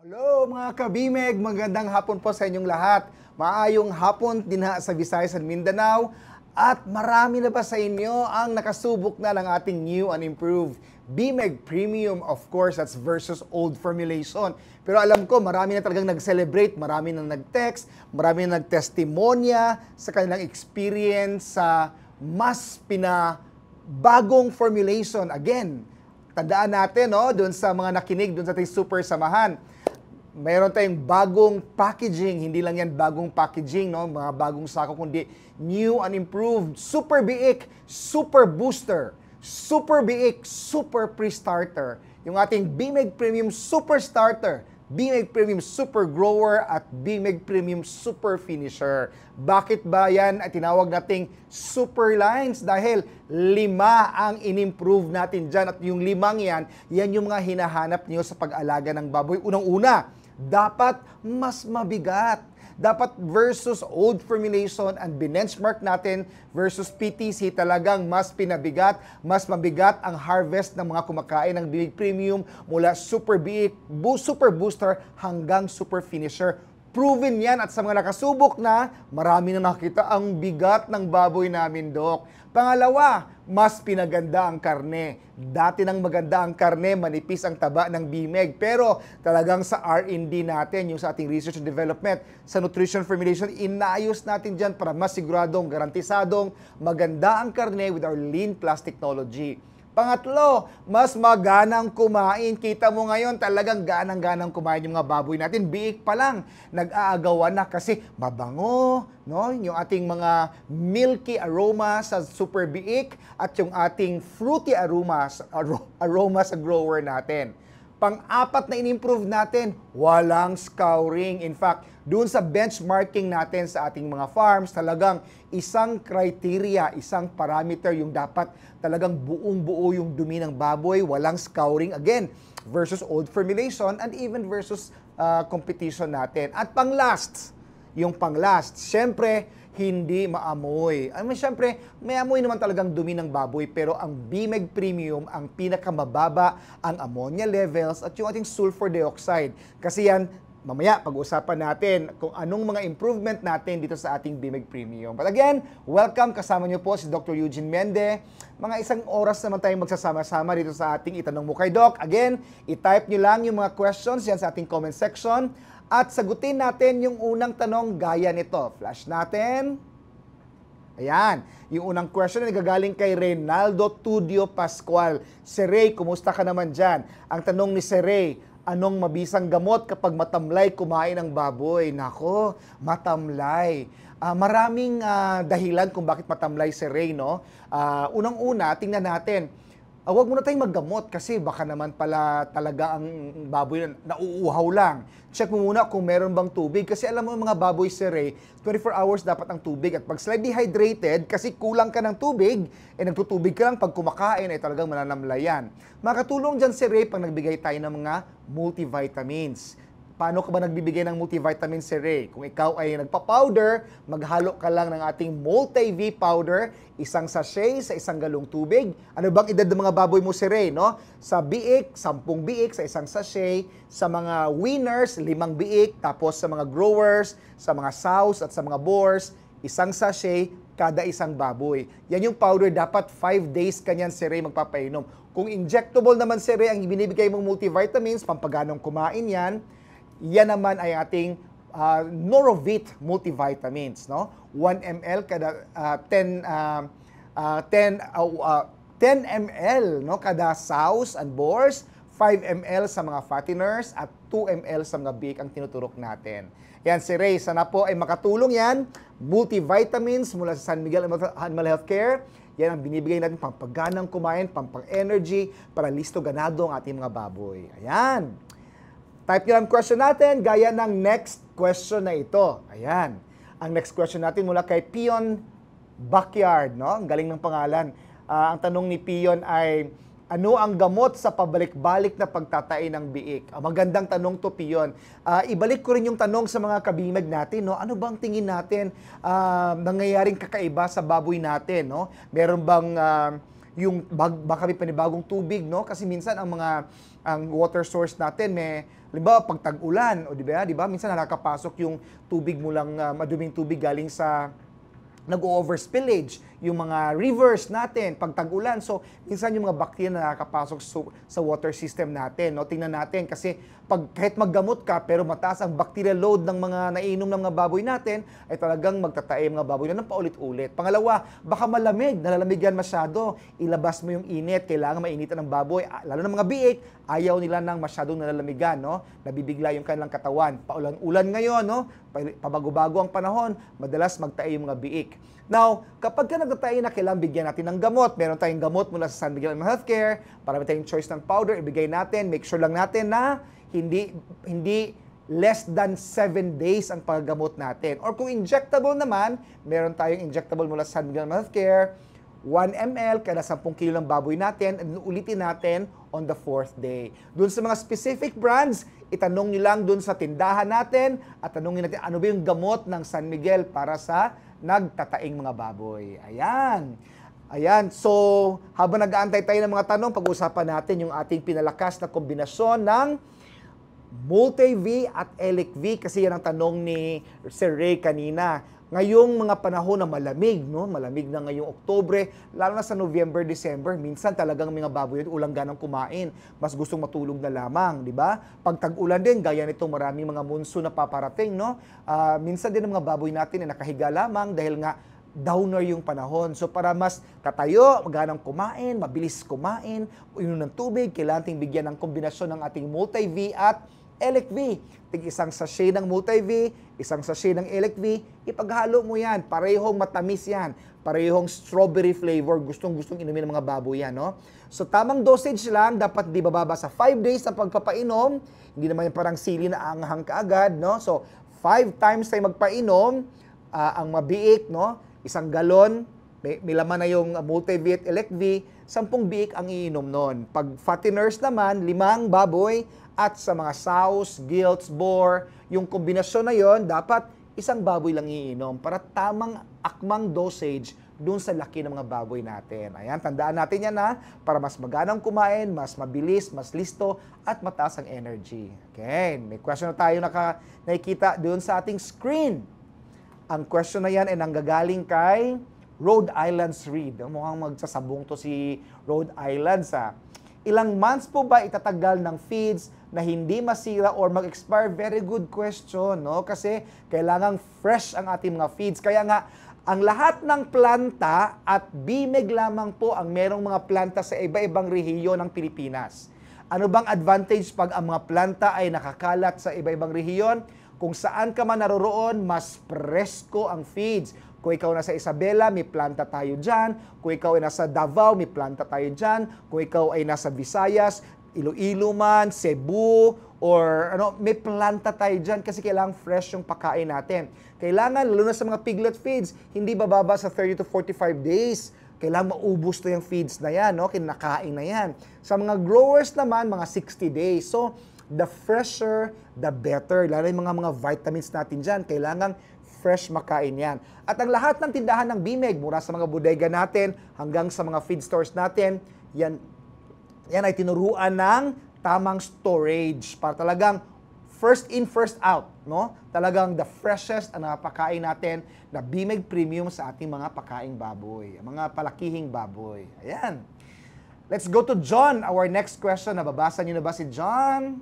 Hello mga kabimeg, magandang hapon po sa inyong lahat. Maayong hapon din sa Visayas and Mindanao. At marami na ba sa inyo ang nakasubok na ng ating new and improved BMEG Premium? Of course, that's versus old formulation. Pero alam ko, marami na talagang nag-celebrate, marami na nag-text, marami na nag-testimonya sa kanilang experience sa mas pinabagong formulation. Again, tandaan natin, no, doon sa mga nakinig, doon sa ating super samahan, mayroon tayong bagong packaging, hindi lang yan bagong packaging, no? Mga bagong sako, kundi new and improved Super Biik, Super Booster, Super Biik, Super Pre-Starter, yung ating BMEG Premium Super Starter, BMEG Premium Super Grower at BMEG Premium Super Finisher. Bakit ba yan ay tinawag nating super lines? Dahil 5 ang in-improve natin dyan at yung 5 yan yung mga hinahanap niyo sa pag-alaga ng baboy. Unang-una, dapat mas mabigat. Dapat versus old formulation and binenchmark natin versus PTC, talagang mas pinabigat, mas mabigat ang harvest ng mga kumakain ng BMEG Premium mula Super Biik, Super Booster hanggang Super Finisher. Proven yan at sa mga nakasubok na, marami na nakita ang bigat ng baboy namin, Dok. Pangalawa, mas pinaganda ang karne. Dati nang maganda ang karne, manipis ang taba ng BMEG. Pero talagang sa R&D natin, yung sa ating research and development, sa nutrition formulation, inayos natin dyan para mas siguradong, garantisadong maganda ang karne with our Lean Plus technology. Pangatlo, mas maganang kumain. Kita mo ngayon, talagang ganang-ganang kumain yung mga baboy natin. Biik pa lang, nag-aagawan na kasi mabango, no? Yung ating mga milky aroma sa Super Biik at yung ating fruity aroma sa grower natin. Pang-apat na in-improve natin, walang scouring. In fact, doon sa benchmarking natin sa ating mga farms, talagang isang criteria, isang parameter yung dapat talagang buong-buo yung dumi ng baboy, walang scouring again, versus old formulation and even versus competition natin. At pang-last, syempre, hindi maamoy. I mean, syempre, may amoy naman talagang dumi ng baboy, pero ang BMEG Premium, ang pinakamababa, ang ammonia levels at yung ating sulfur dioxide. Kasi yan, mamaya, pag-usapan natin kung anong mga improvement natin dito sa ating BMEG Premium. But again, welcome. Kasama niyo po si Dr. Eugene Mende. Mga 1 oras naman tayong magsasama-sama dito sa ating Itanong Mo kay Doc. Again, i-type niyo lang yung mga questions yan sa ating comment section. At sagutin natin yung unang tanong gaya nito. Flash natin. Ayan. Yung unang question na nagagaling kay Reynaldo Tudio Pascual. Sir Ray, kumusta ka naman dyan? Ang tanong ni Sir Ray, anong mabisang gamot kapag matamlay kumain ng baboy? Nako, matamlay. Maraming dahilan kung bakit matamlay si Ray, no? Unang-una, tingnan natin. Huwag muna tayong maggamot kasi baka naman pala talaga ang baboy na nauuhaw lang. Check mo muna kung meron bang tubig kasi alam mo mga baboy, Sir Ray, 24 hours dapat ang tubig at pag slightly dehydrated kasi kulang ka ng tubig, nagtutubig ka lang pag kumakain ay talagang mananamlayan. Makatulong dyan, Sir Ray, pag nagbigay tayo ng mga multivitamins. Paano ka ba nagbibigay ng multivitamin, Sir Ray? Kung ikaw ay nagpa-powder, maghalo ka lang ng ating Multi-V powder, 1 sachet sa 1 galong tubig. Ano bang edad ng mga baboy mo, Sir Ray, no? Sa biik, 10 biik sa 1 sachet. Sa mga weaners, 5 biik. Tapos sa mga growers, sa mga sows at sa mga boars, 1 sachet kada 1 baboy. Yan yung powder, dapat 5 days kanyan, Sir Ray, magpapainom. Kung injectable naman, Sir Ray, ang binibigay mong multivitamins, pampaganong kumain yan naman ay ating Norovit multivitamins, no? 1 ml kada 10 ml, no, kada sows and boars, 5 ml sa mga fatteners at 2 ml sa mga beef ang tinuturok natin. Yan, si Ray, sana po ay makatulong yan. Multivitamins mula sa San Miguel Animal Healthcare. Yan ang binibigay natin pampaganang kumain, pampang-energy, para listo ganado ang ating mga baboy. Ayan. Type nyo ang question natin, gaya ng next question na ito. Ayan. Ang next question natin mula kay Pion Backyard, no? Ang galing ng pangalan. Ang tanong ni Pion ay, ano ang gamot sa pabalik-balik na pagtatai ng biik? Magandang tanong to, Pion. Ibalik ko rin yung tanong sa mga kabimag natin, no? Ano bang tingin natin nangyayaring kakaiba sa baboy natin, no? Meron bang yung baka may panibagong tubig, no? Kasi minsan ang water source natin may, halimbawa pag tag-ulan, o di ba? Minsan nakakapasok yung tubig mo lang, maduming tubig galing sa nag-overspillage, yung mga rivers natin, pag tag-ulan. So, minsan yung mga bacteria na nakakapasok sa water system natin. No? Tingnan natin kasi kahit maggamot ka, pero mataas ang bacterial load ng mga naiinom ng mga baboy natin, ay talagang magtatae mga baboy na ng paulit-ulit. Pangalawa, baka malamig, nalalamigan masyado. Ilabas mo yung init, kailangan mainitan ng baboy. Lalo ng mga biik, ayaw nila ng masyadong nalalamigan, no? Nabibigla yung kanilang katawan. Paulan-ulan ngayon, no? Pabago-bago ang panahon, madalas magtae yung mga biik. Now, kapag ka nagtatae na, kailangan bigyan natin ng gamot. Meron tayong gamot mula sa San Miguel Healthcare, para may tayong choice ng powder, ibigay natin. Make sure lang natin na hindi less than 7 days ang paggamot natin. Or kung injectable naman, meron tayong injectable mula sa San Miguel Healthcare, 1 ml kada 10 kilo ng baboy natin, at ulitin natin on the 4th day. Doon sa mga specific brands, itanong nyo lang doon sa tindahan natin at tanongin natin ano ba yung gamot ng San Miguel para sa nagtataing mga baboy. Ayan. So, habang nag-aantay tayo ng mga tanong, pag-uusapan natin yung ating pinalakas na kombinasyon ng Multi-V at Elec-V kasi yan ang tanong ni Sir Ray kanina. Ngayong mga panahon na malamig, no? Malamig na ngayong Oktubre, lalo na sa November, December, minsan talagang mga baboy ulang ganang kumain. Mas gustong matulog na lamang, di ba? Pag tag-ulan din, gaya nito maraming mga monsoon na paparating, no? Minsan din ang mga baboy natin ay nakahiga lamang dahil nga downer yung panahon. So para mas katayo, ganang kumain, mabilis kumain, inom ng tubig, kailangan ting bigyan ng kombinasyon ng ating Multi-V at Elec-V. Isang sachet ng Multi-V, isang sachet ng Elec-V, ipaghalo mo yan. Parehong matamis yan. Parehong strawberry flavor. Gustong-gustong inumin ng mga baboy yan, no? So, tamang dosage lang. Dapat di bababa sa 5 days ng pagpapainom. Hindi naman yung parang sili na anghang kaagad, no? So, 5 times tayo magpainom. Ang mabiik, no? 1 galon. May laman na yung Multi-V at Elec-V. 10 biik ang iinom nun. Pag fatteners naman, 5 baboy. At sa mga sows, gilts, boar, yung kombinasyon na yon, dapat 1 baboy lang iinom para tamang akmang dosage dun sa laki ng mga baboy natin. Ayan, tandaan natin yan para mas maganang kumain, mas mabilis, mas listo, at mataas ang energy. Okay, may question na tayo nakikita dun sa ating screen. Ang question na yan ay nanggagaling kay Rhode Island's Reed. Mukhang magsasabong to si Rhode Island Ilang months po ba itatagal ng feeds na hindi masira or mag-expire? Very good question, no? Kasi kailangang fresh ang ating mga feeds. Kaya nga, ang lahat ng planta at bimeg lamang po ang merong mga planta sa iba-ibang rehiyon ng Pilipinas. Ano bang advantage pag ang mga planta ay nakakalat sa iba-ibang rehiyon? Kung saan ka man naroroon, mas presko ang feeds. Kung ikaw nasa Isabela, may planta tayo dyan. Kung ikaw ay nasa Davao, may planta tayo dyan. Kung ikaw ay nasa Visayas, Iloilo man, Cebu, or may planta tayo dyan kasi kailangan fresh yung pagkain natin. Kailangan, lalo na sa mga piglet feeds, hindi bababa sa 30 to 45 days. Kailangan maubos na yung feeds na yan, no? Kinakain na yan. Sa mga growers naman, mga 60 days. So, the fresher, the better. Lalo yung mga vitamins natin dyan, kailangan fresh makain yan. At ang lahat ng tindahan ng bimeg, mula sa mga bodega natin hanggang sa mga feed stores natin, yan ay tinuruan ng tamang storage para talagang first in, first out, no? Talagang the freshest ang napakain natin na bimeg premium sa ating mga pakaing baboy, mga palakihing baboy. Ayan. Let's go to John, our next question. Nababasa niyo na ba si John?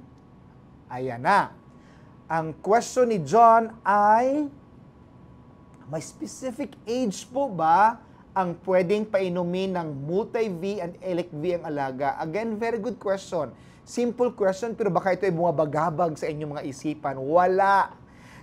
Ayan na. Ang question ni John ay, may specific age po ba ang pwedeng painumin ng Multi-V and Elec-V ang alaga? Again, very good question. Simple question, pero baka ito ay bumabagabag sa inyong mga isipan. Wala.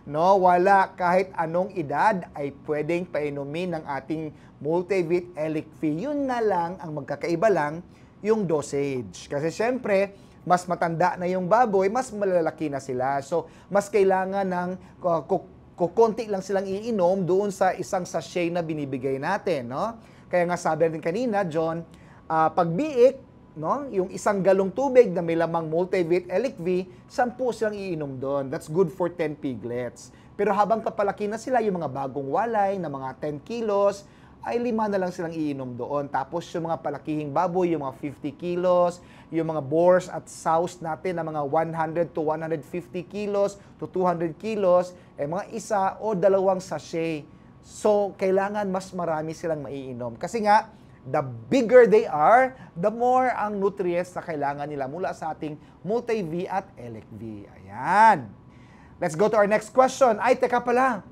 No, wala. Kahit anong edad ay pwedeng painumin ng ating Multi-V at Elec-V. Yun na lang, ang magkakaiba lang, yung dosage. Kasi syempre, mas matanda na yung baboy, mas malalaki na sila. So, mas kailangan ng kukunti lang silang iinom doon sa isang sachet na binibigay natin, no? Kaya nga sabi natin kanina, John, pag biik, no, yung 1 galong tubig na may lamang Multi-V at Elec-V, 10 silang iinom doon. That's good for 10 piglets. Pero habang papalaki na sila, yung mga bagong walay na mga 10 kilos, ay 5 na lang silang iinom doon. Tapos yung mga palakihing baboy, yung mga 50 kilos, yung mga boars at sows natin na mga 100 to 150 kilos to 200 kilos, mga 1 o 2 sachet. So, kailangan mas marami silang maiinom. Kasi nga, the bigger they are, the more ang nutrients na kailangan nila mula sa ating multi-V at elec-V. Ayan. Let's go to our next question. Ay, teka pala.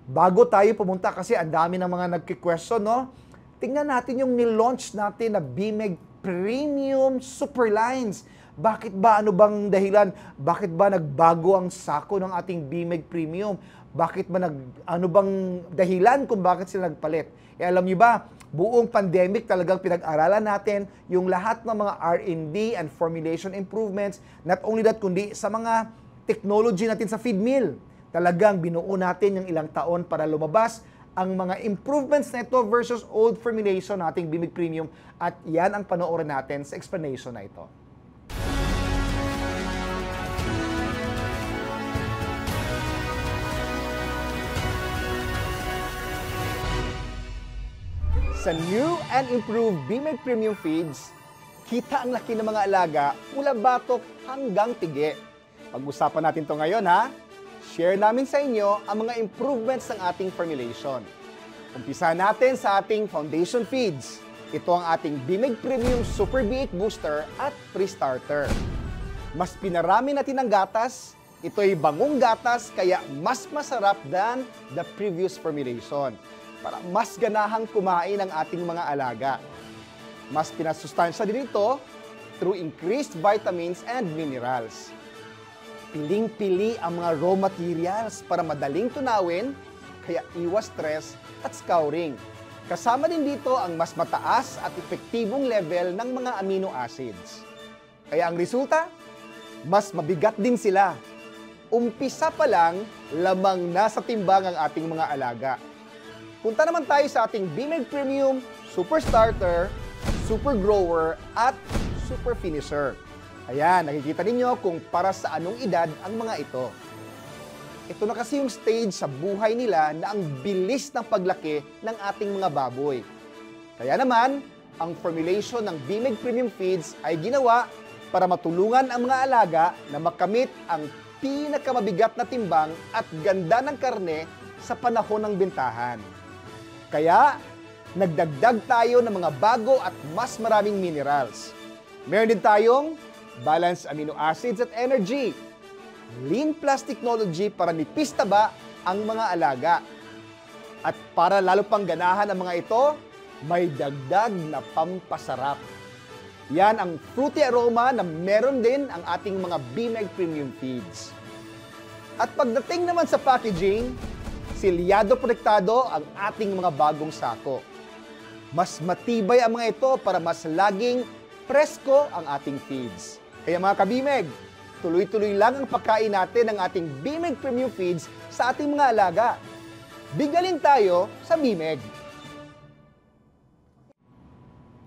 Bago tayo pumunta, kasi ang dami ng mga nagki-question, no? Tingnan natin yung nilaunch natin na BMEG Premium Superlines. Bakit ba? Ano bang dahilan? Bakit ba nagbago ang sako ng ating BMEG Premium? Bakit ba ano bang dahilan kung bakit sila nagpalit? Alam niyo ba, buong pandemic talagang pinag-aralan natin yung lahat ng mga R&D and formulation improvements, not only that, kundi sa mga technology natin sa feed mill. Talagang binuo natin yung ilang taon para lumabas ang mga improvements na ito versus old formulation nating BMEG Premium, at yan ang panoorin natin sa explanation na ito. Sa new and improved BMEG Premium Feeds, kita ang laki ng mga alaga mula batok hanggang tige. Pag-usapan natin to ngayon, ha? Share namin sa inyo ang mga improvements ng ating formulation. Umpisa natin sa ating foundation feeds. Ito ang ating BMEG Premium Super B8 Booster at Pre-Starter. Mas pinarami natin ang gatas. Ito'y bangong gatas, kaya mas masarap than the previous formulation, para mas ganahang kumain ang ating mga alaga. Mas pinasustansya din ito through increased vitamins and minerals. Piling-pili ang mga raw materials para madaling tunawin, kaya iwas stress at scouring. Kasama din dito ang mas mataas at epektibong level ng mga amino acids. Kaya ang resulta, mas mabigat din sila. Umpisa pa lang, lamang na sa timbang ang ating mga alaga. Punta naman tayo sa ating BMEG Premium Super Starter, Super Grower at Super Finisher. Ayan, nakikita ninyo kung para sa anong edad ang mga ito. Ito na kasi yung stage sa buhay nila na ang bilis ng paglaki ng ating mga baboy. Kaya naman, ang formulation ng BMEG Premium Feeds ay ginawa para matulungan ang mga alaga na makamit ang pinakamabigat na timbang at ganda ng karne sa panahon ng bintahan. Kaya, nagdagdag tayo ng mga bago at mas maraming minerals. Meron din tayong balanced amino acids at energy. Lean Plus technology para nipis taba ang mga alaga. At para lalo pang ganahan ang mga ito, may dagdag na pampasarap. Yan ang fruity aroma na meron din ang ating mga BMEG Premium Feeds. At pagdating naman sa packaging, silyado protektado ang ating mga bagong sako. Mas matibay ang mga ito para mas laging presko ang ating feeds. Kaya mga ka-BMEG, tuloy-tuloy lang ang pagkain natin ng ating BMEG Premium Feeds sa ating mga alaga. Bigalin tayo sa BMEG.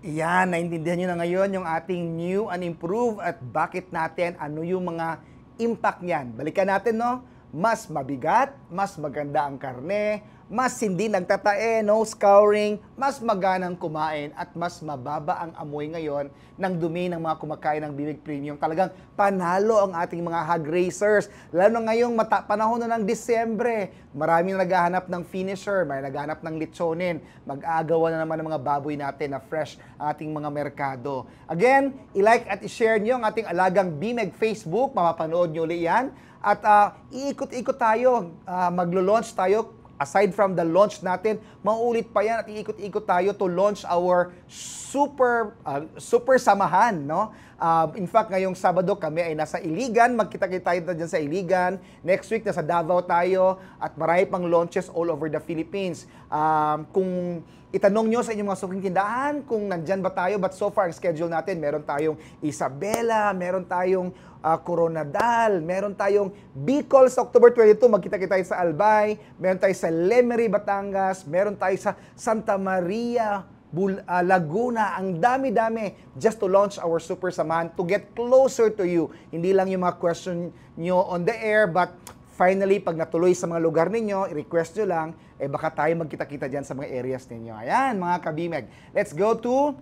Iyan, naintindihan nyo na ngayon yung ating new and improved at bakit natin, ano yung mga impact niyan. Balikan natin, no? Mas mabigat, mas maganda ang karne, mas hindi nagtatae, no scouring, mas maganang kumain, at mas mababa ang amoy ngayon ng dumi ng mga kumakain ng BMEG Premium. Talagang panalo ang ating mga hog racers. Lalo na ngayong panahon na ng Disyembre, marami na naghahanap ng finisher, may naghahanap ng lechonin, mag-aagawan na naman ng mga baboy natin na fresh ang ating mga merkado. Again, i-like at i-share nyo ang ating alagang BMEG Facebook, mapapanood nyo ulit yan. At iikot-ikot tayo, maglo-launch tayo. Aside from the launch natin, mauulit pa yan at iikot-ikot tayo to launch our super samahan, no? In fact, ngayong Sabado kami ay nasa Iligan, magkita-kita tayo dyan sa Iligan. Next week, nasa Davao tayo at marami pang launches all over the Philippines. Kung itanong nyo sa inyong mga suking tindahan kung nandyan ba tayo, but so far, ang schedule natin, meron tayong Isabela, meron tayong Coronadal, meron tayong Bicol sa October 22, magkita-kita tayo sa Albay, meron tayo sa Lemery, Batangas, meron tayo sa Santa Maria, Laguna. Ang dami-dami just to launch our Super Samahan to get closer to you. Hindi lang yung mga question nyo on the air, but finally, pag natuloy sa mga lugar ninyo, i-request nyo lang, baka tayo magkita-kita dyan sa mga areas ninyo. Ayan, mga kabimeg. Let's go to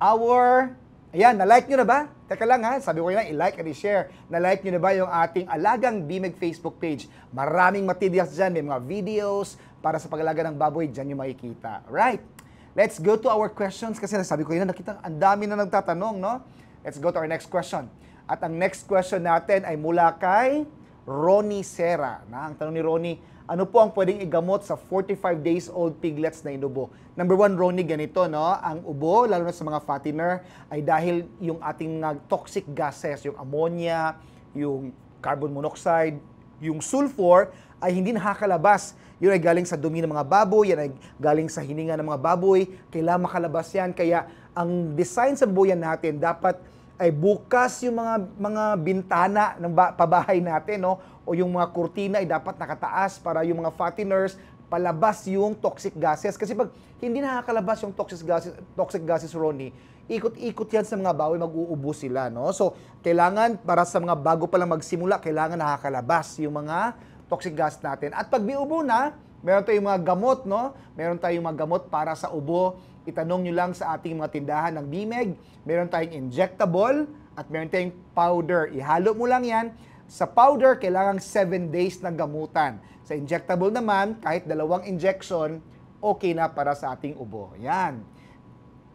our... Ayan, na-like nyo na ba? Teka lang ha, sabi ko na, i-like and i-share. Na-like nyo na ba yung ating Alagang Bimeg Facebook page? Maraming materials dyan, may mga videos para sa pag-alaga ng baboy, dyan yung makikita. Alright, let's go to our questions kasi sabi ko yun, nakita, ang dami na nagtatanong, no? Let's go to our next question. At ang next question natin ay mula kay Ronnie Serra. Ang tanong ni Ronnie, ano po ang pwedeng igamot sa 45 days old piglets na inubo? Number one, Ronnie, ganito, no? Ang ubo, lalo na sa mga fattener, ay dahil yung ating toxic gases, yung ammonia, yung carbon monoxide, yung sulfur, ay hindi nakakalabas. Yun ay galing sa dumi ng mga baboy, yan ay galing sa hininga ng mga baboy, kailangan makalabas yan. Kaya ang design sa buyan natin, dapat ay bukas yung mga bintana ng pabahay natin, no? O yung mga kurtina ay dapat nakataas para yung mga fatteners palabas yung toxic gases. Kasi pag hindi nakakalabas yung toxic gases, Ronnie, ikot-ikot yan sa mga baboy, mag-uubo sila, no? So, kailangan para sa mga bago pa lang magsimula, kailangan nakakalabas yung mga toxic gas natin. At pag may ubo na, meron tayong mga gamot, no? Meron tayong mga gamot para sa ubo. Itanong nyo lang sa ating mga tindahan ng Bimeg. Meron tayong injectable at meron tayong powder. Ihalo mo lang yan. Sa powder, kailangan 7 days na gamutan. Sa injectable naman, kahit 2 injection, okay na para sa ating ubo. Yan.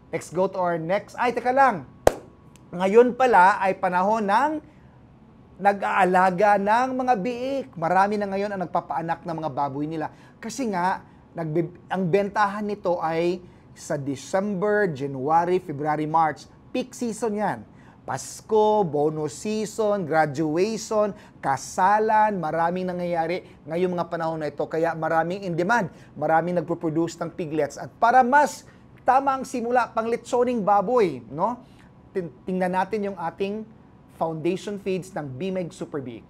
Let's go to our next. Ay, teka lang. Ngayon pala ay panahon ng nag-aalaga ng mga biik. Marami na ngayon ang nagpapaanak ng mga baboy nila. Kasi nga, ang bentahan nito ay sa December, January, February, March. Peak season yan. Pasko, bonus season, graduation, kasalan, maraming nangyayari ngayong mga panahon na ito. Kaya maraming in demand, maraming nagpo-produce ng piglets. At para mas tamang simula, pang litsoning baboy, no? Tingnan natin yung ating foundation feeds ng Bimeg Super Biik.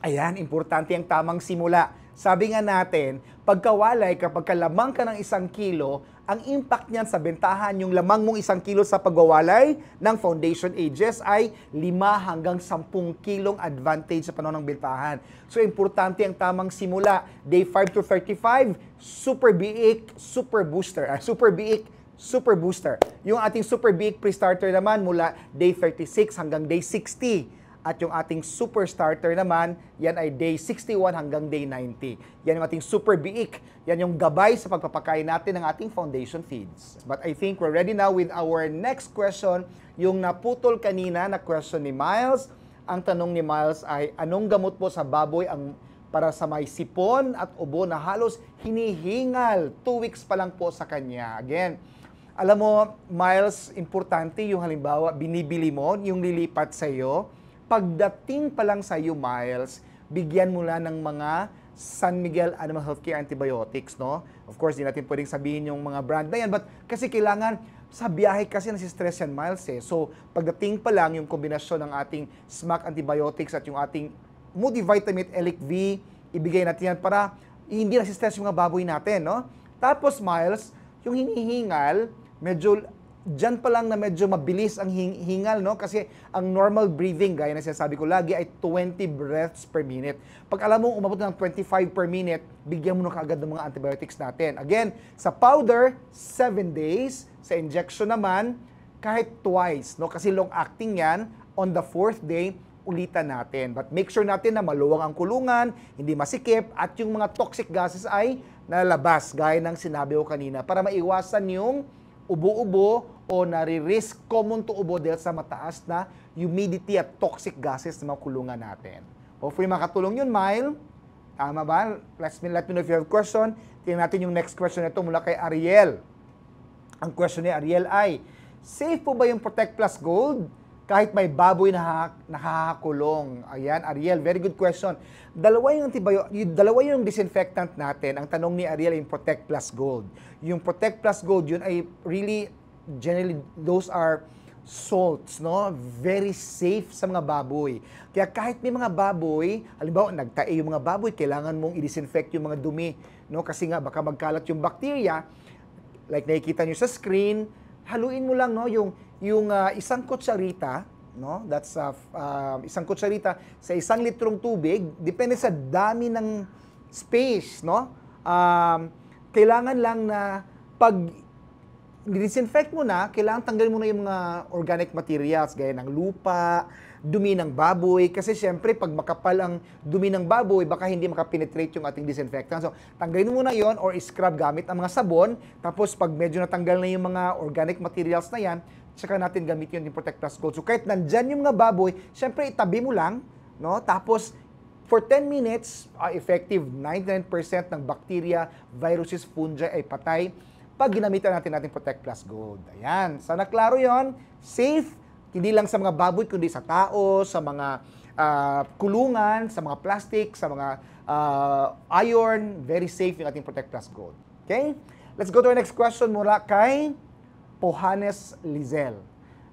Ayan, importante ang tamang simula. Sabi nga natin, pagkawalay, kapag lamang ka ng 1 kilo, ang impact niyan sa bentahan, yung lamang mong 1 kilo sa pagwawalay ng foundation ages ay 5 hanggang 10 kilong advantage sa panahon ng bentahan. So, importante ang tamang simula. Day 5 to 35, Super Biik, Super Booster. Super Biik, Super Booster. Yung ating Super Biik pre-starter naman mula day 36 hanggang day 60. At yung ating super starter naman, yan ay day 61 hanggang day 90. Yan yung ating super biik. Yan yung gabay sa pagpapakain natin ng ating foundation feeds. But I think we're ready now with our next question. Yung naputol kanina na question ni Miles. Ang tanong ni Miles ay, anong gamot po sa baboy ang para sa may sipon at ubo na halos hinihingal? 2 weeks pa lang po sa kanya. Again, alam mo, Miles, importante yung halimbawa, binibili mo, yung lilipat sa iyo. Pagdating pa lang sa iyo, Miles, bigyan mo lang ng mga San Miguel Animal Healthcare antibiotics, no? Of course, di natin pwedeng sabihin yung mga brand na yan, but kasi kailangan, sa biyahe kasi nasi-stress yan, Miles, eh. So, pagdating pa lang yung kombinasyon ng ating SMAC antibiotics at yung ating multivitamin Elic V, ibigay natin yan para hindi nasi-stress yung mga baboy natin, no? Tapos, Miles, yung hinihingal, medyo diyan pa lang na medyo mabilis ang hingal, no? Kasi ang normal breathing, gaya na sinasabi ko lagi, ay 20 breaths per minute. Pag alam mo umabot ng 25 per minute, bigyan mo na kaagad ng mga antibiotics natin. Again, sa powder, 7 days. Sa injection naman, kahit twice, no? Kasi long-acting yan. On the 4th day, ulitan natin. But make sure natin na maluwang ang kulungan, hindi masikip, at yung mga toxic gases ay nalalabas, gaya ng sinabi ko kanina, para maiwasan yung ubo-ubo o nare-risk common to ubo dahil sa mataas na humidity at toxic gases na mga kulungan natin. Hopefully makatulong yun, Mile. Tama ba? Let me know if you have a question. Tingnan natin yung next question na ito mula kay Ariel. Ang question ni Ariel ay, safe po ba yung Protect Plus Gold kahit may baboy na nakakakulong? Ayan, Ariel, very good question. Dalawa yung disinfectant natin. Ang tanong ni Ariel ay yung Protect Plus Gold. Yung Protect Plus Gold, yun ay really generally, those are salts, no? Very safe sa mga baboy. Kaya kahit may mga baboy, halimbawa, nagtae yung mga baboy, kailangan mong i-disinfect yung mga dumi, no? Kasi nga, baka magkalat yung bacteria. Like nakikita nyo sa screen, haluin mo lang, no? Yung isang kutsarita, no? That's isang kutsarita sa 1 litrong tubig, depende sa dami ng space, no? Kailangan lang na pag disinfect mo na, kailangan tanggalin mo na yung mga organic materials, gaya ng lupa, dumi ng baboy, kasi syempre, pag makapal ang dumi ng baboy, baka hindi makapenetrate yung ating disinfectant. So, tanggalin mo na yon or scrub gamit ang mga sabon, tapos pag medyo natanggal na yung mga organic materials na yan, tsaka natin gamitin yung Protect Plus Gold. So, kahit nandyan yung mga baboy, syempre, itabi mo lang, no? Tapos, for 10 minutes, effective 99% ng bacteria, viruses, fungi ay patay pag ginamitan natin ating Protect Plus Gold. Ayan. Sana klaro yon. Safe, hindi lang sa mga baboy, kundi sa tao, sa mga kulungan, sa mga plastic, sa mga iron. Very safe yung ating Protect Plus Gold. Okay? Let's go to our next question mula kay Pohanes Lizel.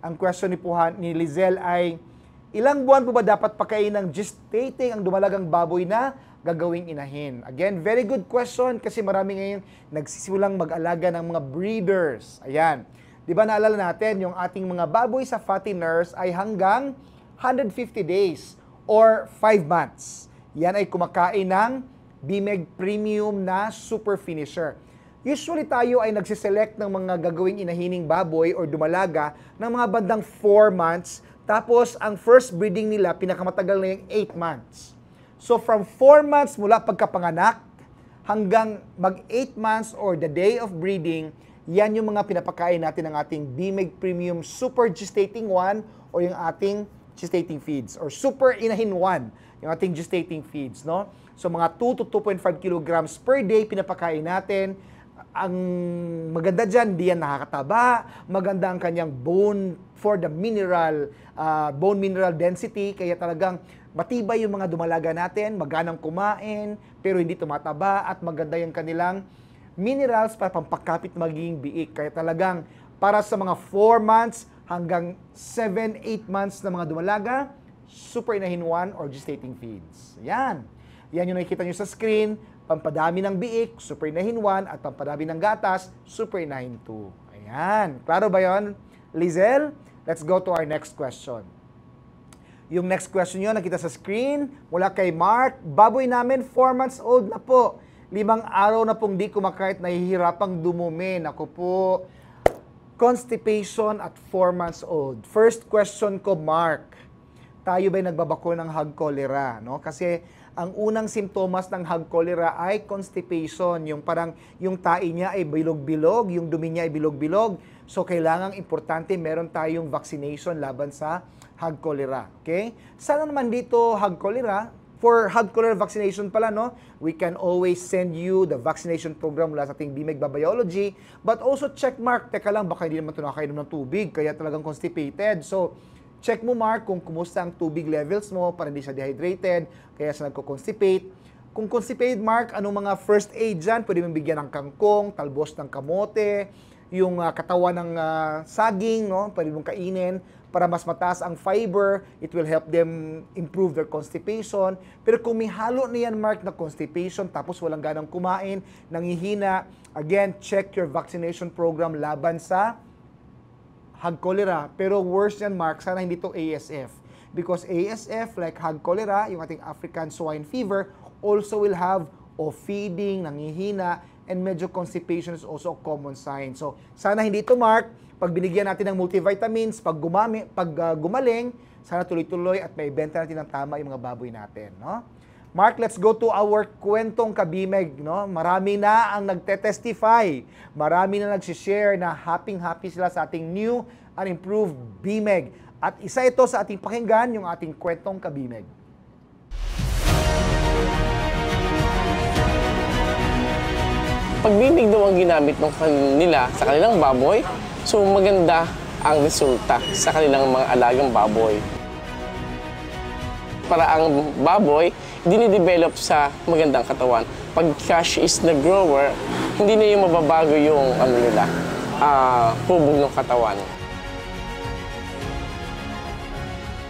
Ang question ni Lizel ay, ilang buwan po ba dapat pakain ng gestating ang dumalagang baboy na gagawing inahin? Again, very good question kasi marami ngayon nagsisimulang mag-alaga ng mga breeders. Ayan. Di ba naalala natin, yung ating mga baboy sa fatteners ay hanggang 150 days or 5 months. Yan ay kumakain ng BMEG Premium na Super Finisher. Usually tayo ay nagsiselect ng mga gagawing inahining baboy or dumalaga ng mga bandang 4 months. Tapos, ang first breeding nila, pinakamatagal na yung 8 months. So, from 4 months mula pagkapanganak hanggang mag-8 months or the day of breeding, yan yung mga pinapakain natin ng ating BMEG Premium Super Gestating 1 o yung ating gestating feeds or Super Inahin 1, yung ating gestating feeds, no? So, mga 2 to 2.5 kilograms per day pinapakain natin. Ang maganda dyan, di yan nakakataba. Maganda ang kanyang bone for the mineral, bone mineral density. Kaya talagang matibay yung mga dumalaga natin, maganang kumain, pero hindi tumataba at maganda yung kanilang minerals para pampakapit magiging biik. Kaya talagang para sa mga 4 months hanggang 7-8 months na mga dumalaga, Super Inahin 1 or gestating feeds. Yan. Yan yung nakikita nyo sa screen. Pampadami ng biik, Super Inahin 1, at pampadami ng gatas, Super Inahin 2. Ayan. Klaro ba yun, Lizel? Let's go to our next question. Yung next question nyo, nakita sa screen, mula kay Mark. Baboy namin, 4 months old na po. 5 araw na pong di kumakain, nahihirapang dumumi. Ako po, constipation at 4 months old. First question ko, Mark. Tayo ba'y nagbabako ng hog cholera? No? Kasi ang unang simptomas ng hog cholera ay constipation. Yung parang yung tae niya ay bilog-bilog, yung dumi niya ay bilog-bilog. So, kailangang importante meron tayong vaccination laban sa hog cholera. Okay? Sana naman dito hog cholera, for hog cholera vaccination pala, no? We can always send you the vaccination program mula sa ating BMEG Biology. But also check, Mark, teka lang, baka hindi naman ito nakakainom ng tubig, kaya talagang constipated. So, check mo, Mark, kung kumusta ang tubig levels mo para hindi siya dehydrated, kaya siya nagko-constipate. Kung constipated, Mark, anong mga first aid dyan? Pwede mong bigyan ng kangkong, talbos ng kamote, yung katawan ng saging, no? Pwede mong kainin para mas mataas ang fiber. It will help them improve their constipation. Pero kung may halo na yan, Mark, na constipation, tapos walang ganang kumain, nangihina, again, check your vaccination program laban sa hog cholera. Pero worse yan, Mark, sana hindi to ASF. Because ASF, like hog cholera, yung ating African swine fever, also will have feeding, nangihina, and medyo constipation is also a common sign. So, sana hindi ito, Mark. Pag binigyan natin ng multivitamins, pag gumaling, sana tuloy-tuloy at maibenta natin ng tama yung mga baboy natin, no? Mark, let's go to our kwentong kabimeg, no? Marami na ang nagte-testify. Marami na nag-share na happy sila sa ating new and improved BMEG. At isa ito sa ating pakinggan, yung ating kwentong kabimeg. Pag BMEG daw ang ginamit ng kanila sa kanilang baboy, so maganda ang resulta sa kanilang mga alagang baboy. Para ang baboy, dinidevelop sa magandang katawan. Pag cash is the grower, hindi na yung mababago yung nila, hubog ng katawan.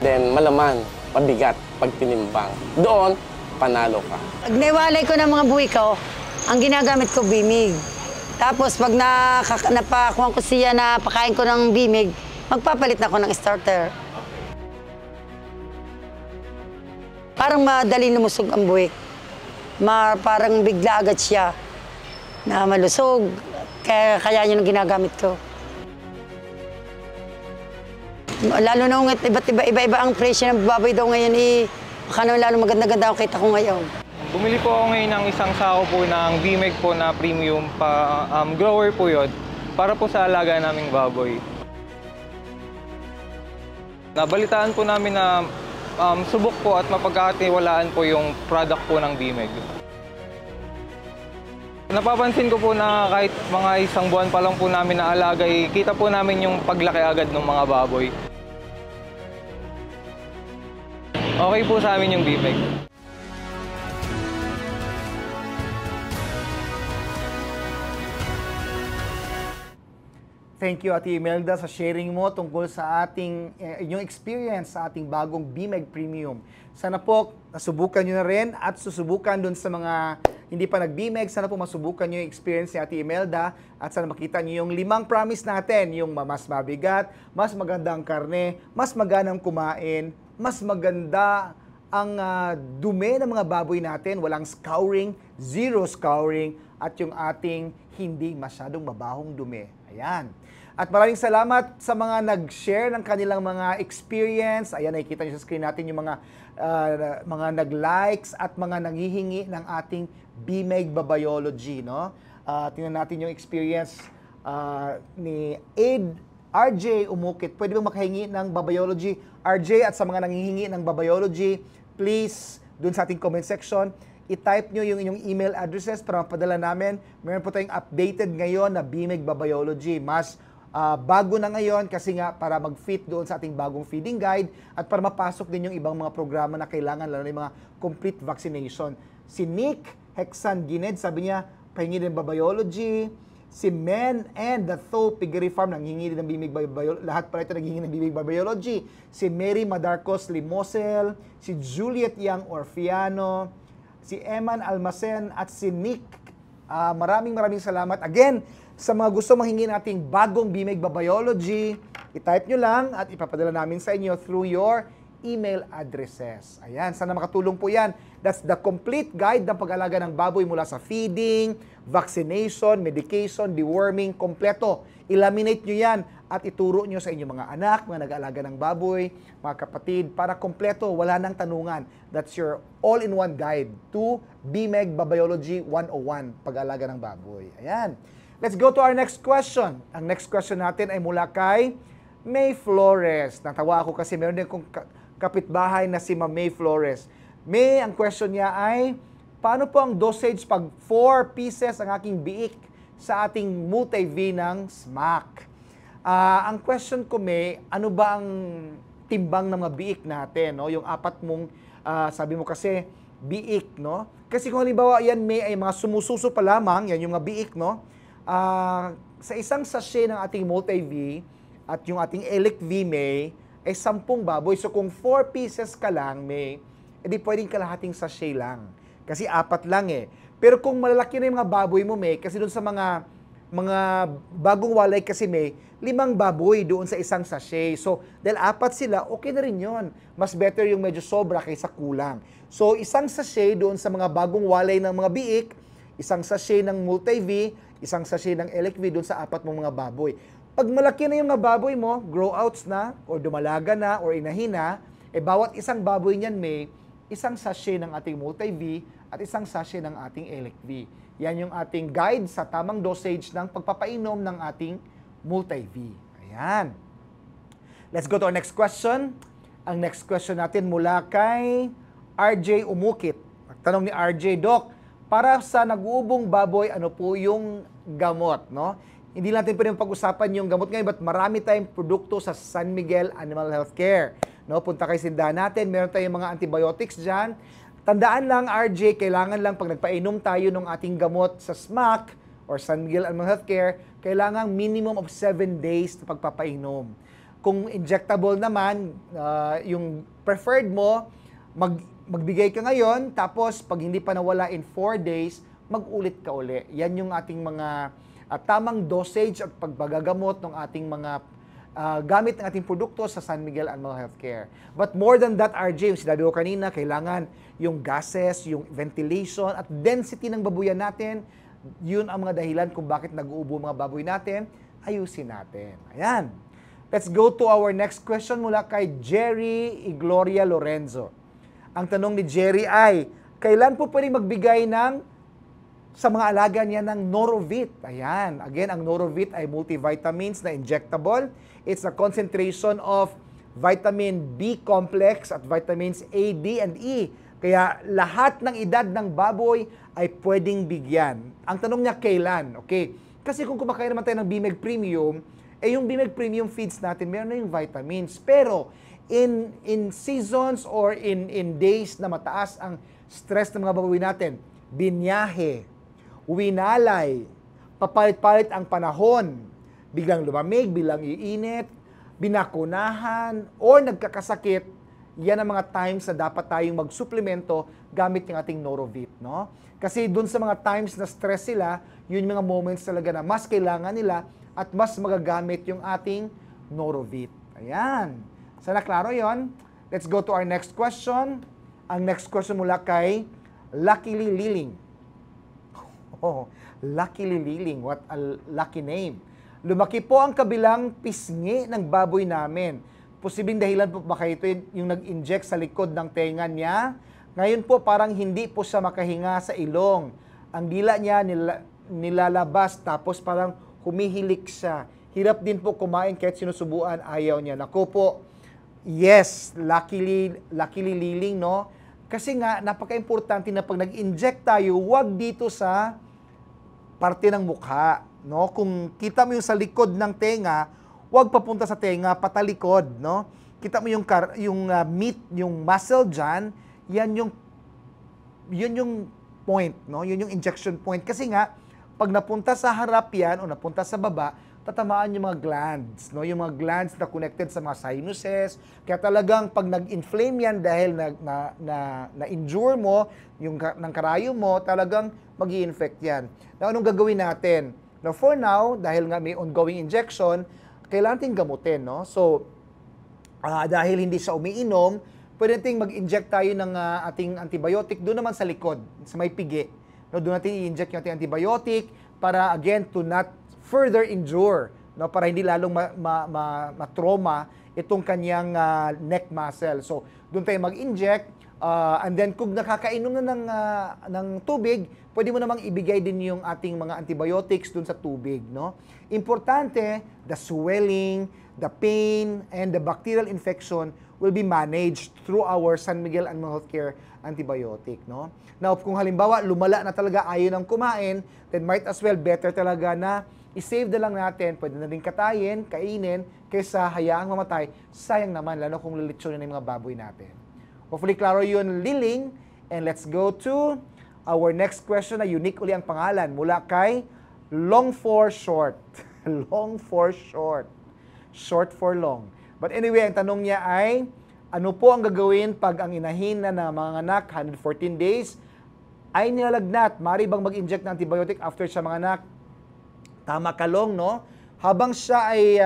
Then malaman, mabigat pag tinimbang. Doon, panalo ka. Pag naiwalay ko ng mga buwi ko, ang ginagamit ko bimig. Tapos pag napakuha ko siya na pakain ko ng bimig, magpapalit na ako ng starter. Parang madali lumusog ang buwik. Parang bigla agad siya na malusog. Kaya yun ang ginagamit ko. Lalo na ngayon, iba-iba ang presyo ng baboy daw ngayon eh. Baka naman lalo maganda-ganda ako kita ko ngayon. Bumili po ako ngayon ng isang sako po ng BMEG po na premium grower po yun para po sa alaga naming baboy. Nabalitaan po namin na subok po at mapagkakatiwalaan po yung product po ng BMEG. Napapansin ko po na kahit mga isang buwan pa lang po namin na alaga, kita po namin yung paglaki agad ng mga baboy. Okay po sa amin yung BMEG. Thank you, Ate Imelda, sa sharing mo tungkol sa ating yung experience sa ating bagong BMEG Premium. Sana po nasubukan nyo na rin at susubukan dun sa mga hindi pa nag-BMEG. Sana po masubukan nyo yung experience ni Ate Imelda at sana makita nyo yung 5 promise natin, yung mas mabigat, mas magandang karne, mas maganang kumain, mas maganda ang dumi ng mga baboy natin, walang scouring, zero scouring, at yung ating hindi masyadong mabahong dumi. Ayan. At maraming salamat sa mga nag-share ng kanilang mga experience. Ayan, nakikita nyo sa screen natin yung mga nag-likes at mga nanghihingi ng ating BMEG Babayology. No? Tingnan natin yung experience ni RJ Umukit. Pwede bang makahingi ng Babayology? RJ, at sa mga nanghihingi ng Babayology, please, dun sa ating comment section, i-type nyo yung inyong email addresses para mapadala namin. Meron po tayong updated ngayon na BMEG Babayology. Mas bago na ngayon kasi nga para mag-fit doon sa ating bagong feeding guide at para mapasok din yung ibang mga programa na kailangan, lalo na yung mga complete vaccination. Si Nick Hexan Gined, sabi niya, pahingi din Babayology. Si Men and the Tho Piggery Farm, nanghingi din ng BMEG Babayology. Lahat pala ito nanghingi ng BMEG Babayology. Si Mary Madarcos Limosel, si Juliet Yang Orfiano, si Eman Almacen at si Nick. Maraming salamat. Again, sa mga gusto manghingi nating bagong BMEG Babayology, i-type nyo lang at ipapadala namin sa inyo through your email addresses. Ayan, sana makatulong po yan. That's the complete guide ng pag-alaga ng baboy mula sa feeding, vaccination, medication, deworming, kompleto. Ilaminate nyo yan at ituro nyo sa inyong mga anak, mga nag-aalaga ng baboy, mga kapatid, para kompleto, wala nang tanungan. That's your all-in-one guide to BMEG Babayology 101, pag-aalaga ng baboy. Ayan. Let's go to our next question. Ang next question natin ay mula kay May Flores. Natawa ako kasi meron din kong kapitbahay na si May Flores. May, ang question niya ay, paano po ang dosage pag 4 pieces ang aking biik sa ating multi-V ng SMAC? Ang question ko, May, ano ba ang timbang ng mga biik natin? No? Yung 4 mong, sabi mo kasi, biik, no? Kasi kung halimbawa yan, May, ay mga sumususo pa lamang, yan yung mga biik, no? Sa isang sachet ng ating multi-V at yung ating Elec V, May, ay 10 baboy. So kung 4 pieces ka lang, May, edi pwedeng kalahating sachet lang. Kasi 4 lang eh. Pero kung malalaki na yung mga baboy mo, May, kasi doon sa mga bagong walay kasi, May, 5 baboy doon sa isang sachet. So, dahil 4 sila, okay na rin yun. Mas better yung medyo sobra kaysa kulang. So, isang sachet doon sa mga bagong walay ng mga biik, isang sachet ng multi-V, isang sachet ng Elec V doon sa 4 mong mga baboy. Pag malaki na yung mga baboy mo, grow outs na, or dumalaga na, or inahin na, bawat isang baboy niyan, May, isang sachet ng ating multi-V at isang sachet ng ating Elec V. Yan yung ating guide sa tamang dosage ng pagpapainom ng ating multi-V. Ayan. Let's go to our next question. Ang next question natin mula kay RJ Umukit. Tanong ni RJ, Doc, para sa nag-uubong baboy, ano po yung gamot, no? Hindi natin pwedeng pag-usapan yung gamot ngayon, but marami tayong produkto sa San Miguel Animal Healthcare. No, punta kayo sindahan natin, meron tayong mga antibiotics dyan. Tandaan lang, RJ, kailangan lang pag nagpainom tayo ng ating gamot sa SMAC or San Miguel Animal Healthcare, kailangan minimum of 7 days na pagpapainom. Kung injectable naman, yung preferred mo, magbigay ka ngayon, tapos pag hindi pa nawala in 4 days, mag-ulit ka uli. Yan yung ating mga tamang dosage at pagpagagamot ng ating mga gamit ng ating produkto sa San Miguel Animal Healthcare. But more than that, RJ, yung sinabi ko kanina, kailangan yung gases, yung ventilation, at density ng babuyan natin, yun ang mga dahilan kung bakit nag-uubo mga baboy natin, ayusin natin. Ayan. Let's go to our next question mula kay Jerry Igloria Lorenzo. Ang tanong ni Jerry ay, kailan po pwedeng magbigay sa mga alaga niya ng Norovit? Ayan. Again, ang Norovit ay multivitamins na injectable. It's a concentration of vitamin B complex at vitamins A, D, and E. Kaya lahat ng edad ng baboy ay pwedeng bigyan. Ang tanong niya, kailan? Okay. Kasi kung kumakain naman tayo ng BMEG Premium, yung BMEG Premium feeds natin, meron na yung vitamins. Pero, in seasons or in days na mataas ang stress ng mga baboy natin, binyahe, winalay, papalit-palit ang panahon, biglang lumamig, biglang iinit, binakunahan, or nagkakasakit, yan ang mga times na dapat tayong magsuplemento gamit yung ating Norovit, no? Kasi dun sa mga times na stress sila, yun yung mga moments talaga na mas kailangan nila at mas magagamit yung ating Norovit. Ayan. Sana klaro yon. Let's go to our next question. Ang next question mula kay Luckily Liling. Oh, Luckily Liling. What a lucky name. Lumaki po ang kabilang pisngi ng baboy namin. Posibleng dahilan po baka ito yung nag-inject sa likod ng tenga niya. Ngayon po parang hindi po siya makahinga sa ilong. Ang dila niya nilalabas tapos parang humihilik siya. Hirap din po kumain kahit sinusubuan, ayaw niya. Naku po, yes, luckily Liling, no? Kasi nga, napaka-importante na pag nag-inject tayo, wag dito sa parte ng mukha, no? Kung kita mo yung sa likod ng tenga, wag papunta sa tenga, patalikod, no? Kita mo yung meat, yung muscle dyan, yun yung point, no? Yun yung injection point. Kasi nga, pag napunta sa harap yan o napunta sa baba, tatamaan yung mga glands, no? Yung mga glands na connected sa mga sinuses. Kaya talagang pag nag-inflame yan dahil na-injure mo yung ng karayo mo, talagang mag-i-infect yan. Now, anong gagawin natin? Now, for now, dahil nga may ongoing injection, kailangan natin gamutin, no? So, dahil hindi siya umiinom, pwede natin mag-inject tayo ng ating antibiotic doon naman sa likod, sa may pigi. No, doon natin i-inject yung ating antibiotic para, again, to not further injure, no, para hindi lalong ma-trauma itong kanyang neck muscle. So, doon tayo mag-inject, and then kung nakakainom na ng tubig, pwede mo namang ibigay din yung ating mga antibiotics doon sa tubig, no? Importante, the swelling, the pain, and the bacterial infection will be managed through our San Miguel Animal Healthcare antibiotic, no? Now, kung halimbawa, lumala na talaga, ayaw nang kumain, then might as well, better talaga na i-save na lang natin, pwede na rin katayin, kainin, kaysa hayaang mamatay, sayang naman, lalo kung lilitsyonin na yung mga baboy natin. Hopefully, klaro yun, Liling. And let's go to our next question na unique uli ang pangalan, mula kay Long for Short. Long for Short. Short for long. But anyway, ang tanong niya ay, ano po ang gagawin pag ang inahin na mga anak, 114 days, ay nilalagnat? Mari bang mag-inject ng antibiotic after siya mga anak? Tama ka, Long, no? Habang siya ay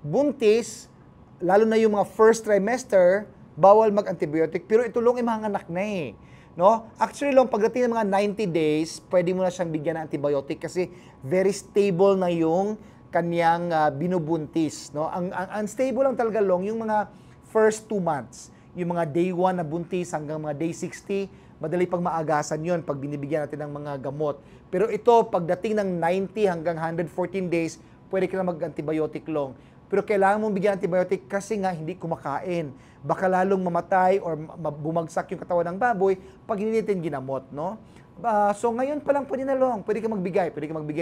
buntis, lalo na yung mga first trimester, bawal mag-antibiotic. Pero ito, Long, ay mga anak na eh. No? Actually, Long, pagdating ng mga 90 days, pwede mo na siyang bigyan ng antibiotic kasi very stable na yung kanyang binubuntis. No? Ang unstable lang talaga, Long, yung mga first 2 months. Yung mga day 1 na buntis hanggang mga day 60, madali pang maagasan yon pag binibigyan natin ng mga gamot. Pero ito, pagdating ng 90 hanggang 114 days, pwede ka na mag-antibiotic, Long. Pero kailangan mong bigyan ng antibiotic kasi nga hindi kumakain. Baka lalong mamatay or bumagsak yung katawan ng baboy pag hindi natin ginamot, no? So ngayon pa lang pwede na, Long. Pwede ka magbigay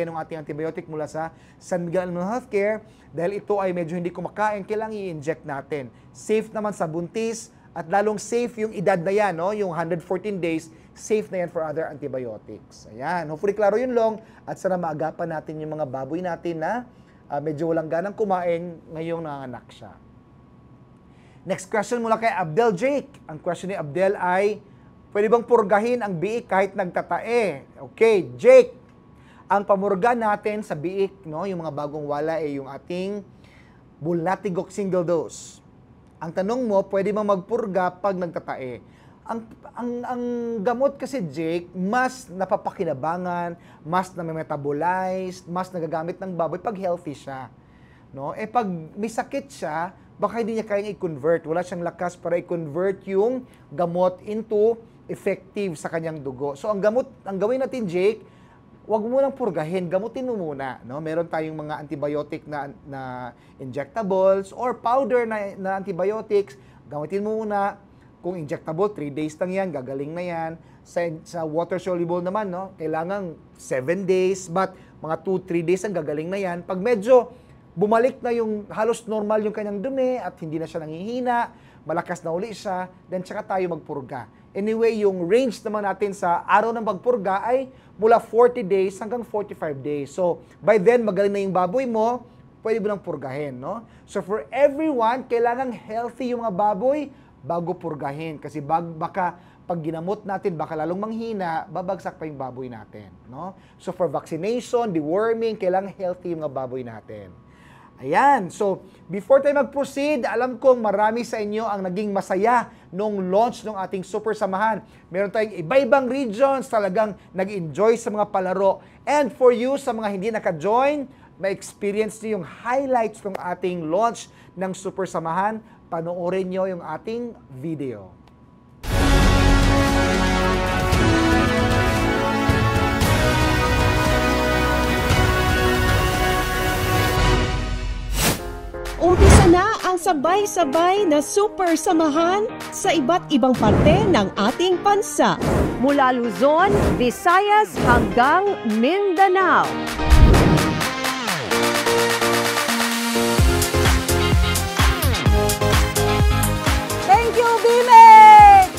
ng ating antibiotic mula sa San Miguel Animal Healthcare dahil ito ay medyo hindi kumakain, kailangan i-inject natin. Safe naman sa buntis At lalong safe yung edad na yan, no? Yung 114 days, safe na yan for other antibiotics. Ayan, hopefully klaro yun, Long. At sana maagapan natin yung mga baboy natin na medyo walang ganang kumain ngayong nanganak siya. Next question mula kay Abdel Jake. Ang question ni Abdel ay, pwede bang purgahin ang biik kahit nagtatae? Okay, Jake, ang pamurga natin sa biik, no, yung mga bagong wala ay yung ating Bulnatigok single dose. Ang tanong mo, pwede bang magpurga pag nagtatae? Ang gamot kasi, Jake, mas napapakinabangan, mas na-metabolize, mas nagagamit ng baboy pag healthy siya. No? Pag may sakit siya, baka hindi niya kayang i-convert. Wala siyang lakas para i-convert yung gamot into effective sa kanyang dugo. So ang gawin natin, Jake, wag mo nang purgahin, gamutin mo muna, no? Meron tayong mga antibiotic na injectables or powder na antibiotics, gamitin mo muna. Kung injectable, 3 days lang yan, gagaling na yan. Sa water soluble naman, no? Kailangan 7 days, but mga 2-3 days ang gagaling na yan. Pag medyo bumalik na yung halos normal yung kanyang dumi at hindi na siya nanghihina, malakas na uli siya, then tsaka tayo magpurga. Anyway, yung range naman natin sa araw ng pagpurga ay mula 40 days hanggang 45 days. So, by then, magaling na yung baboy mo, pwede mo nang purgahin, no? So, for everyone, kailangan healthy yung mga baboy bago purgahin. Kasi baka pag ginamot natin, baka lalong manghina, babagsak pa yung baboy natin, no? So, for vaccination, deworming, kailangan healthy yung mga baboy natin. Ayan. So, before tayo mag-proceed, alam kong marami sa inyo ang naging masaya nung launch ng ating Super Samahan. Meron tayong iba-ibang regions talagang nag-enjoy sa mga palaro. And for you, sa mga hindi naka-join, ma-experience niyo yung highlights ng ating launch ng Super Samahan. Panoorin niyo yung ating video. Umpisa na ang sabay-sabay na super samahan sa iba't ibang parte ng ating bansa. Mula Luzon, Visayas hanggang Mindanao. Thank you, Bimig!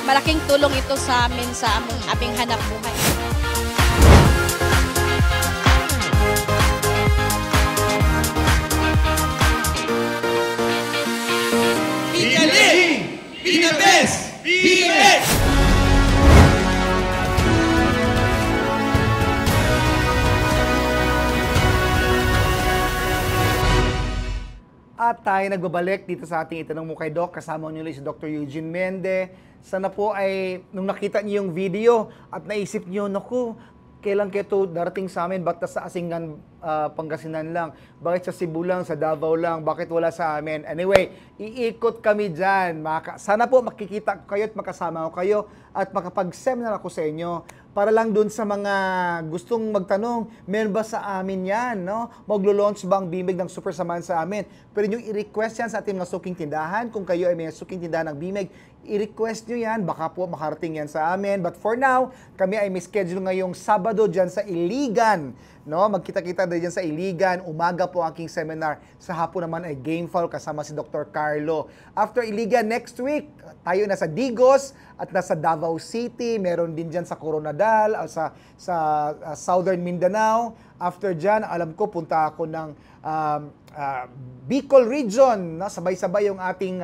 Malaking tulong ito sa amin sa aming hanap buhay. Pingaling! Pinabes! Pinabes! At tayo nagbabalik dito sa ating Itanong Mo kay Doc. Kasama niyo si Dr. Eugene Mende. Sana po ay, nung nakita niyo yung video at naisip niyo, naku, kailan kayo darating sa amin? Bakit sa Asingan, Pangasinan lang? Bakit sa Cebu lang, sa Davao lang? Bakit wala sa amin? Anyway, iikot kami dyan. Sana po makikita ko kayo at makasama ko kayo at makapag-seminar ako sa inyo para lang dun sa mga gustong magtanong, meron ba sa amin yan, no? Maglo-launch ba ang Bimig ng Super Samahan sa amin? Pwede nyo i-request yan sa ating mga suking tindahan. Kung kayo ay may suking tindahan ng Bimig, i-request nyo yan. Baka po makarating yan sa amin. But for now, kami ay may schedule ngayong Sabado dyan sa Iligan. No? Magkita-kita din dyan sa Iligan. Umaga po ang aking seminar. Sa hapon naman ay Game Fall kasama si Dr. Carlo. After Iligan, next week, tayo nasa Digos at nasa Davao City. Meron din dyan sa Coronadal, sa Southern Mindanao. After dyan, alam ko, punta ako ng Bicol Region. No? Sabay-sabay yung ating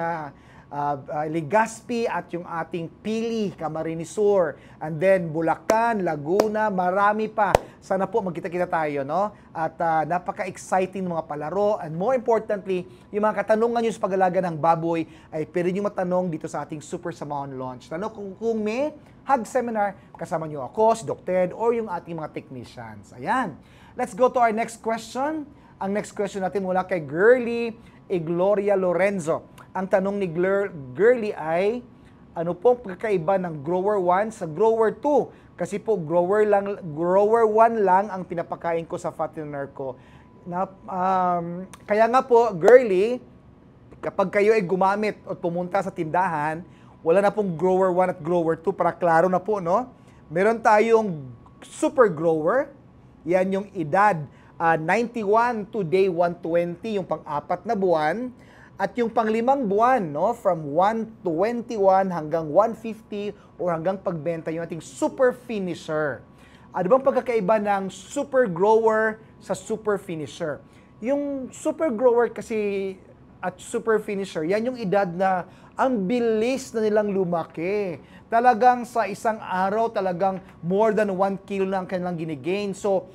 Legazpi at yung ating Pili, Camarines Sur, and then Bulacan, Laguna, marami pa. Sana po magkita-kita tayo, no? At napaka-exciting mga palaro, and more importantly, yung mga katanungan nyo sa pag-alaga ng baboy ay pwede nyo matanong dito sa ating Super Samahan launch. Tanong kung may hug seminar, kasama nyo ako, si Dr. Ted, or yung ating mga technicians. Ayan. Let's go to our next question. Ang next question natin mula kay Girly Gloria Lorenzo. Ang tanong ni Girly ay, Ano po ang pagkakaiba ng grower 1 sa grower 2? Kasi po grower 1 lang ang pinapakain ko sa fattener ko. Kaya nga po, girly, kapag kayo ay gumamit o pumunta sa tindahan, wala na pong grower 1 at grower 2 para klaro na po, no? Meron tayong super grower, yan yung edad 91 to day 120, yung pang-4 na buwan. At yung pang-5 buwan, no, from 121 hanggang 150 o hanggang pagbenta, yung ating super finisher. Ano bang pagkakaiba ng super grower sa super finisher? Yung super grower kasi at super finisher, yan yung edad na ang bilis na nilang lumaki. Talagang sa isang araw, talagang more than 1 kilo na ang kanilang ginigain. So,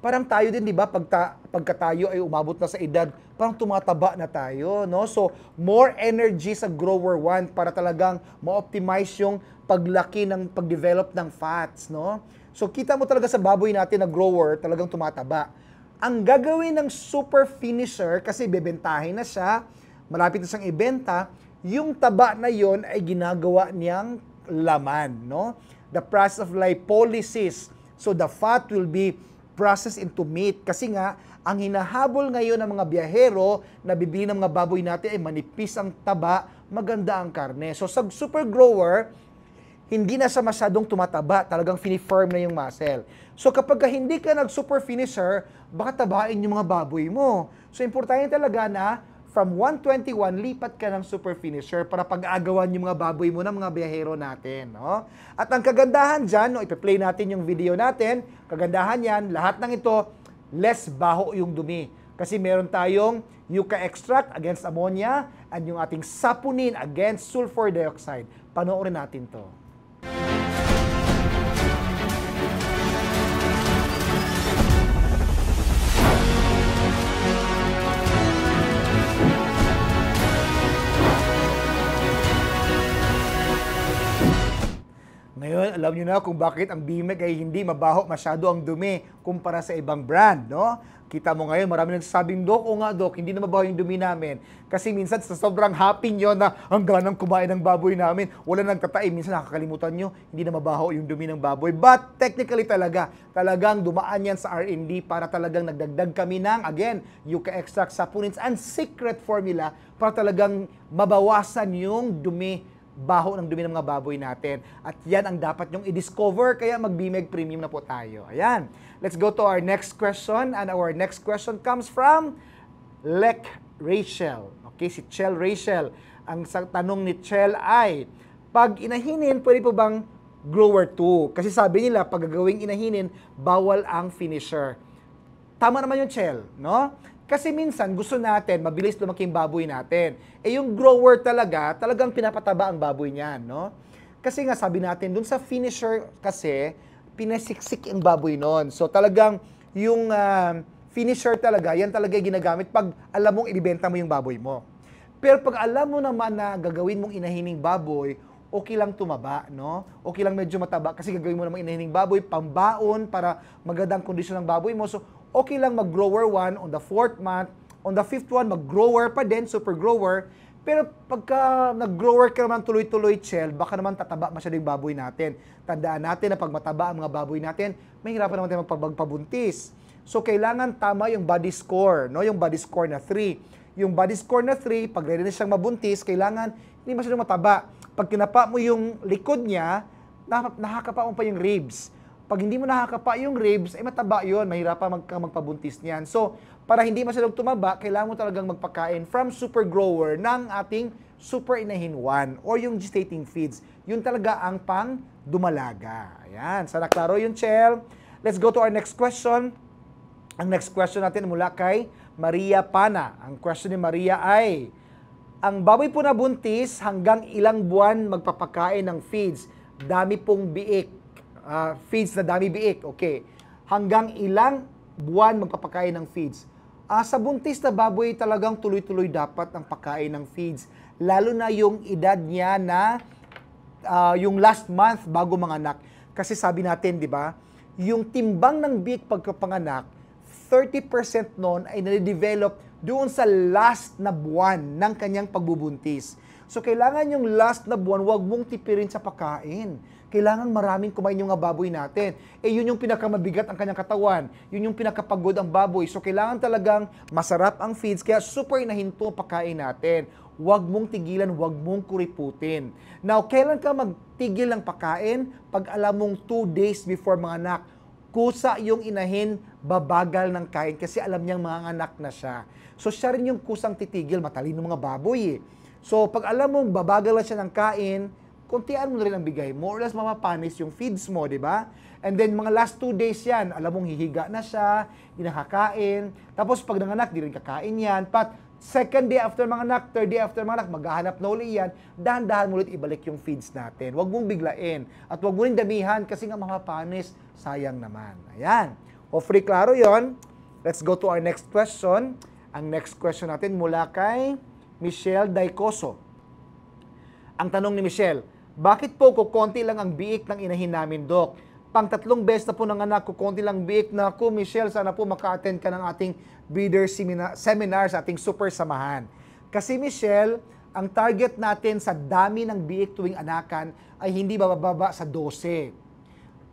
parang tayo din, di ba, pagka tayo ay umabot na sa edad, parang tumataba na tayo, no? So, more energy sa grower 1 para talagang ma-optimize yung paglaki ng pag-develop ng fats, no? So, kita mo talaga sa baboy natin na grower, talagang tumataba. Ang gagawin ng super finisher, kasi bebentahin na siya, malapit na siyang ibenta, yung taba na yon ay ginagawa niyang laman, no? The process of lipolysis. So, the fat will be processed into meat. Kasi nga, ang hinahabol ngayon ng mga biyahero na bibili ng mga baboy natin ay manipis ang taba, maganda ang karne. So sa super grower, hindi na siya masyadong tumataba, talagang finifirm na yung muscle. So kapag hindi ka nag-super finisher, baka tabain yung mga baboy mo. So importante talaga na from 121, lipat ka ng super finisher para pag-agawan yung mga baboy mo ng mga biyahero natin. No? At ang kagandahan dyan, no, ipi-play natin yung video natin, kagandahan yan, lahat ng ito, less baho yung dumi. Kasi meron tayong yucca extract against ammonia at yung ating saponin against sulfur dioxide. Panoorin natin to. Ngayon, alam nyo na kung bakit ang Bimeg ay hindi mabaho masyado ang dumi kumpara sa ibang brand, no? Kita mo ngayon, marami nagsasabing, Dok, o nga, Dok, hindi na mabaho yung dumi namin. Kasi minsan, sa sobrang happy nyo na ang ganang kumain ng baboy namin, wala nang tataim. Minsan nakakalimutan nyo, hindi na mabaho yung dumi ng baboy. But technically talagang dumaan yan sa R&D para talagang nagdagdag kami ng, again, yucca extract, saponins, and secret formula para talagang mabawasan yung baho ng dumi ng mga baboy natin. At yan ang dapat nyong i-discover, kaya mag-Bimeg Premium na po tayo. Ayan. Let's go to our next question. And our next question comes from Lek Rachel. Okay, si Chel Rachel. Ang tanong ni Chel ay, pag inahinin, pwede po bang grower 2? Kasi sabi nila, pag gagawing inahinin, bawal ang finisher. Tama naman yung Chel, no? Kasi minsan, gusto natin, mabilis lumaki yung baboy natin. Eh yung grower talagang pinapataba ang baboy niyan, no? Kasi nga, sabi natin, dun sa finisher kasi, pinasiksik ang baboy nun. So talagang, yung finisher talaga, yan talaga yung ginagamit pag alam mong ibibenta mo yung baboy mo. Pero pag alam mo naman na gagawin mong inahining baboy, okay lang tumaba, no? Okay lang medyo mataba kasi gagawin mo naman inahining baboy, pambaon para magandang kondisyon ng baboy mo. So, okay lang mag-grower 1 on the 4th month. On the 5th one, mag-grower pa din, super grower. Pero pagka nag-grower ka naman tuloy-tuloy, Chel, baka naman tataba masyado yung baboy natin. Tandaan natin na pag mataba ang mga baboy natin, mahirapan naman tayo magpabuntis. So, kailangan tama yung body score, no? Yung body score na 3. Yung body score na 3, pag ready na siyang mabuntis, kailangan hindi masyadong mataba. Pag kinapa mo yung likod niya, nakakapa mo pa yung ribs. Pag hindi mo nakakapa yung ribs, ay mataba yun, mahirapan magpabuntis niyan. So, para hindi masyadong tumaba, kailangan mo talagang magpakain from super grower ng ating super inahin 1 or yung gestating feeds. Yun talaga ang pang dumalaga. Ayan, sana klaro yung Chel. Let's go to our next question. Ang next question natin mula kay Maria Pana. Ang question ni Maria ay, ang baboy po na buntis, hanggang ilang buwan magpapakain ng feeds? Dami pong biik. Feeds na dami biik. Okay. Hanggang ilang buwan magpapakain ng feeds? Sa buntis na baboy, talagang tuloy-tuloy dapat ang pagkain ng feeds. Lalo na yung edad niya na yung last month bago manganak. Kasi sabi natin, di ba, yung timbang ng biik pagkapanganak, 30% noon ay nade-develop doon sa last na buwan ng kanyang pagbubuntis. So, kailangan yung last na buwan, huwag mong tipirin sa pagkain. Kailangan maraming kumain yung mga baboy natin. Yun yung pinakamabigat ang kanyang katawan. Yun yung pinakapagod ang baboy. So, kailangan talagang masarap ang feeds, kaya super inahinto ang pagkain natin. Huwag mong tigilan, huwag mong kuriputin. Now, kailan ka magtigil ng pagkain? Pag alam mong 2 days before mga anak, kusa yung inahin, babagal ng kain kasi alam niyang mga anak na siya. So, siya rin yung kusang titigil, matalino mga baboy eh. So, pag alam mong babagal na siya ng kain, kuntian mo na rin ang bigay. More or less mapapanis yung feeds mo, di ba? And then, mga last 2 days yan, alam mong hihiga na siya, hindi nakakain. Tapos, pag nanganak, di rin kakain yan. But, second day after manganak, third day after manganak, maghahanap na uli yan, dahan-dahan mo ulit ibalik yung feeds natin. Huwag mong biglain. At huwag mo rin damihan kasi nga mapapanis, sayang naman. Ayan. Hopefully, klaro yon. Let's go to our next question. Ang next question natin mula kay Michelle Daicoso. Ang tanong ni Michelle, bakit po kukonti lang ang biik ng inahin namin, Dok? Pang-3 beses na po ng anak, kukonti lang biik na ako. Michelle, sana po maka-attend ka ng ating breeder seminar sa ating super samahan. Kasi Michelle, ang target natin sa dami ng biik tuwing anakan ay hindi bababa sa 12.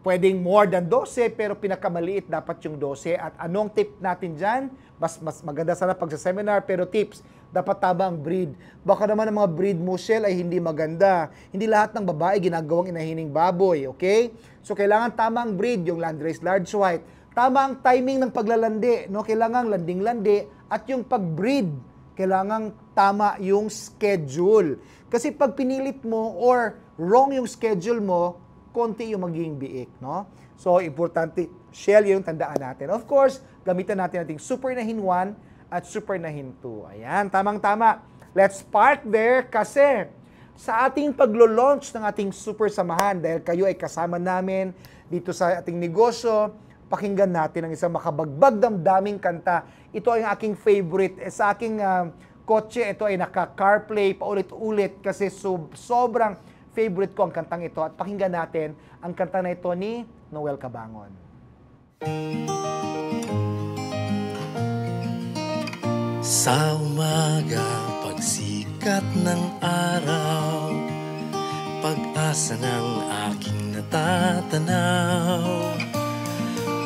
Pwedeng more than 12, pero pinakamaliit dapat yung 12. At anong tip natin dyan? Mas maganda sana pag sa seminar, pero tips, dapat tama ang breed. Baka naman ang mga breed mo, Shell, ay hindi maganda. Hindi lahat ng babae ginagawang inahining baboy, okay? So, kailangan tama ang breed, yung Landrace Large White. Tama ang timing ng paglalandi, no? Kailangan landing-landi at yung pag-breed, kailangan tama yung schedule. Kasi pag pinilit mo or wrong yung schedule mo, konti yung magiging biik, no? So, importante, Shell, yung tandaan natin. Of course, gamitan natin ating super inahin 1 at super inahin 2. Ayan, tamang-tama. Let's park there kasi sa ating paglo-launch ng ating super samahan, dahil kayo ay kasama namin dito sa ating negosyo, pakinggan natin ang isang makabagbag damdaming kanta. Ito ay ang aking favorite. Sa aking kotse, ito ay naka-CarPlay paulit-ulit kasi sobrang favorite ko ang kantang ito. At pakinggan natin ang kanta na ito ni Noel Cabangon. Sa umaga, pagsikat ng araw, pag-asa ng aking natatanaw,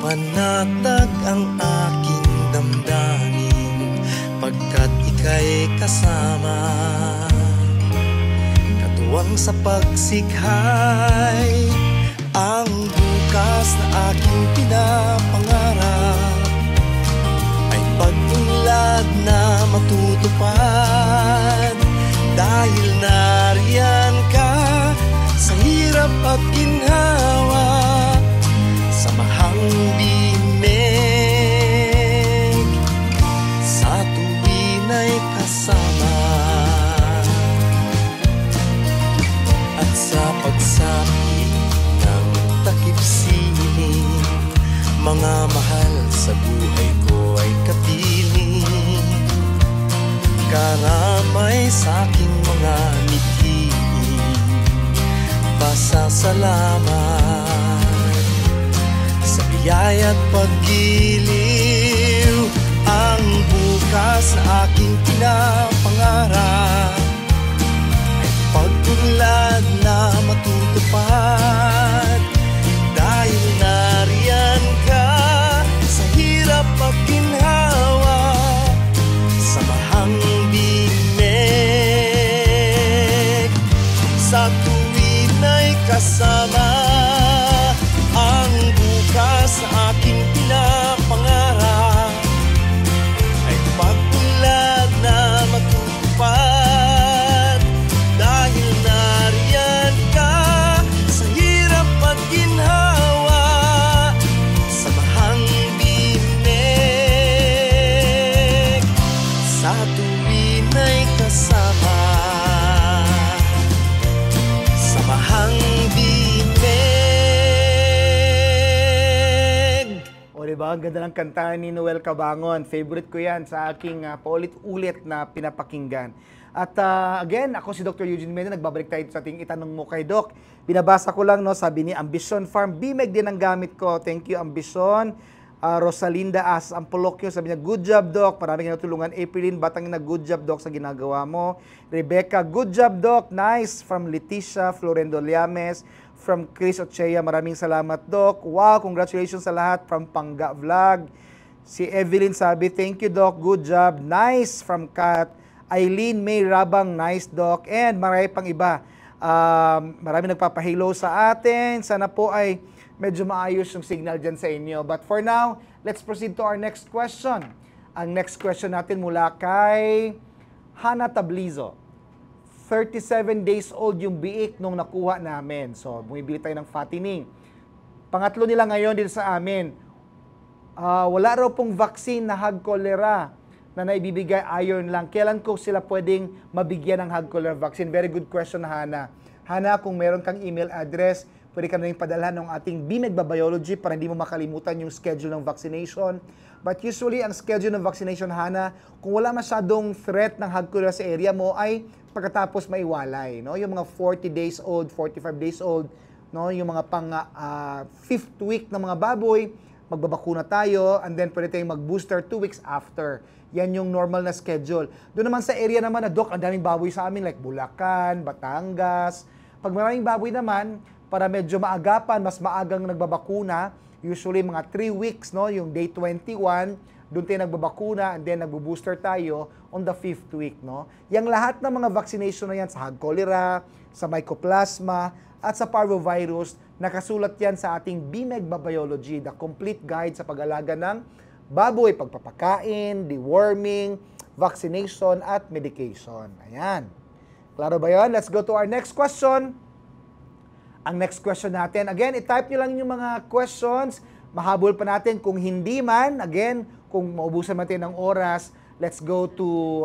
panatag ang aking damdamin, pagkat ika'y kasama. Katuwang sa pagsikhay, ang bukas na aking pinapangarap, pag-unlad na matutupad, dahil nariyan ka sa hirap at ginhawa, samahang bimig, sa tuwin ay kasama. At sa pagsapit ng takip sining, mga mahal sa buhay ko ay kapiling, karamay sa aking mga ngiti, pasasalamat sa biyaya't paggiliw, ang bukas na aking pinapangarap ay pag-unlad na matutupad, dahil nariyan ka sa hirap at ginhawa, samahang bimig, sa tuwin ay kasama. Ang bukas na aking pinapangarap ay pag-unlad na matutupad, dahil nariyan ka sa hirap at ginhawa, samahang bimig, sa tuwin ay kasama. Samahang bimig. O diba, ang ganda ng kanta ni Noel Cabangon. Favorite ko yan sa aking paulit-ulit na pinapakinggan. At again, ako si Dr. Eugene Mena, nagbabalik tayo sa ating itanong mo kay Doc. Binabasa ko lang, no, sabi ni Ambition Farm, Bimeg din ang gamit ko. Thank you, Ambition. Rosalinda As Ampolokyo, sabi niya, good job, Doc. Maraming natulungan. Aprilin Batangina, good job, Doc, sa ginagawa mo. Rebecca, good job, Doc. Nice. From Leticia Florendo Liames. From Chris Ochea, maraming salamat, Doc. Wow, congratulations sa lahat. From Pangga Vlog. Si Evelyn sabi, thank you, Doc. Good job. Nice. From Kat. Eileen May Rabang, nice, Doc. And marami pang iba. Marami nagpapahilo sa atin. Sana po ay medyo maayos yung signal dyan sa inyo. But for now, let's proceed to our next question. Ang next question natin mula kay Hana Tablizo. 37 days old yung biik nung nakuha namin. So, bumibili tayo ng fattening. Pangatlo nila ngayon dito sa amin. Wala raw pong vaccine na hog cholera na naibibigay, iron lang. Kailan ko sila pwedeng mabigyan ng hog cholera vaccine? Very good question, Hana. Hana, kung meron kang email address, pwede ka na rin padalhan ng ating BMED Biology para hindi mo makalimutan yung schedule ng vaccination. But usually, ang schedule ng vaccination, Hana, kung wala masyadong threat ng hog cholera sa area mo, ay pagkatapos maiwalay. No? Yung mga 40 days old, 45 days old, no? Yung mga pang 5th week ng mga baboy, magbabakuna tayo, and then pwede tayong mag-booster 2 weeks after. Yan yung normal na schedule. Doon naman sa area naman na, Doc, ang daming baboy sa amin, like Bulacan, Batangas. Pag maraming baboy naman, para medyo maagapan, mas maagang nagbabakuna, usually mga 3 weeks, no? Yung day 21, doon tayo nagbabakuna, and then nagbo-booster tayo on the 5th week, no? Yang lahat ng mga vaccination na yan sa hog cholera, sa mycoplasma, at sa parvovirus, nakasulat yan sa ating BMED Biology, the complete guide sa pag-alaga ng baboy, pagpapakain, deworming, vaccination, at medication. Ayan. Klaro ba yun? Let's go to our next question. Ang next question natin, again, i-type nyo lang yung mga questions. Mahabol pa natin. Kung hindi man, again, kung maubusan natin ng oras, let's go to,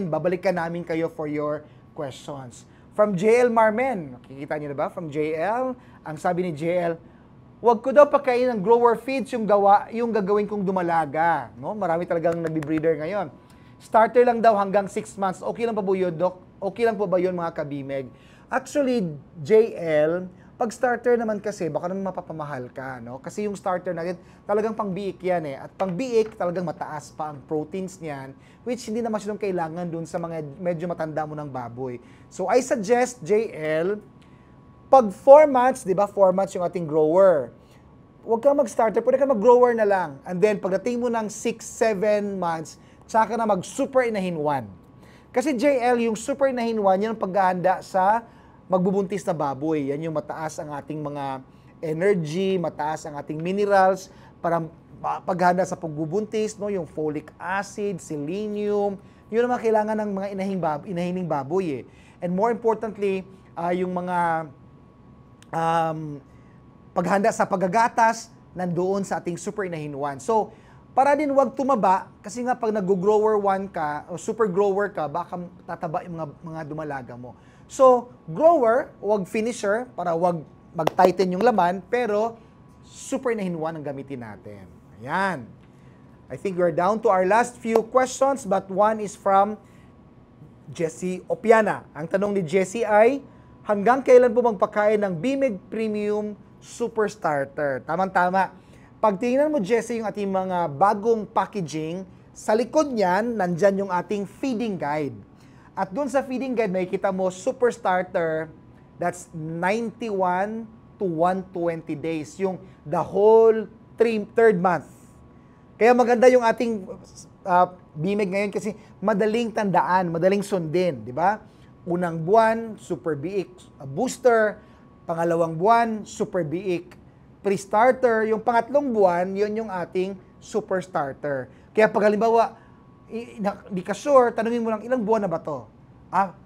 babalikan namin kayo for your questions. From JL Marmen, nakikita niyo na ba? From JL, ang sabi ni JL, wag ko daw pakain ng grower feeds yung gagawin kong dumalaga. No? Marami talagang nagbe-breeder ngayon. Starter lang daw hanggang 6 months. Okay lang pa po yun, Doc? Okay lang po ba yun, mga kabimeg? Actually, JL, pag starter naman kasi, baka naman mapapamahal ka, no? Kasi yung starter natin, talagang pang-biik yan eh. At pang-biik, talagang mataas pa ang proteins niyan, which hindi naman siya kailangan dun sa mga medyo matanda mo ng baboy. So, I suggest, JL, pag 4 months, di ba, 4 months yung ating grower, huwag kang mag-starter, pwede ka mag-grower na lang. And then, pagdating mo ng 6-7 months, tsaka na mag-super inahin 1. Kasi JL, yung super inahin 1, yan ang paghahanda sa magbubuntis na baboy. Yan yung mataas ang ating mga energy, mataas ang ating minerals, para paghahanda sa pagbubuntis, no? Yung folic acid, selenium, yun ang mga kailangan ng mga inahining baboy eh. And more importantly, yung mga paghanda sa paggagatas, nandoon sa ating super inahin 1. So, para din wag tumaba, kasi nga pag nag-grower 1 ka, o super grower ka, baka tataba yung mga dumalaga mo. So, grower, wag finisher, para wag mag-tighten yung laman, pero super inahin 1 ang gamitin natin. Ayan. I think we're down to our last few questions, but one is from Jessie Opiana. Ang tanong ni Jessie ay, hanggang kailan po magpakain ng BMEG Premium Super Starter? Tamang-tama. Pag tingnan mo, Jessie, yung ating mga bagong packaging, sa likod niyan, nandyan yung ating feeding guide. At doon sa feeding guide, makikita mo, Super Starter, that's 91 to 120 days. Yung the whole 3rd month. Kaya maganda yung ating BMEG ngayon kasi madaling tandaan, madaling sundin, di ba? Unang buwan, Super Biik Booster. Pangalawang buwan, Super Biik Pre-Starter. Yung pangatlong buwan, yun yung ating Super Starter. Kaya pag halimbawa, di ka sure, tanungin mo lang, ilang buwan na ba to?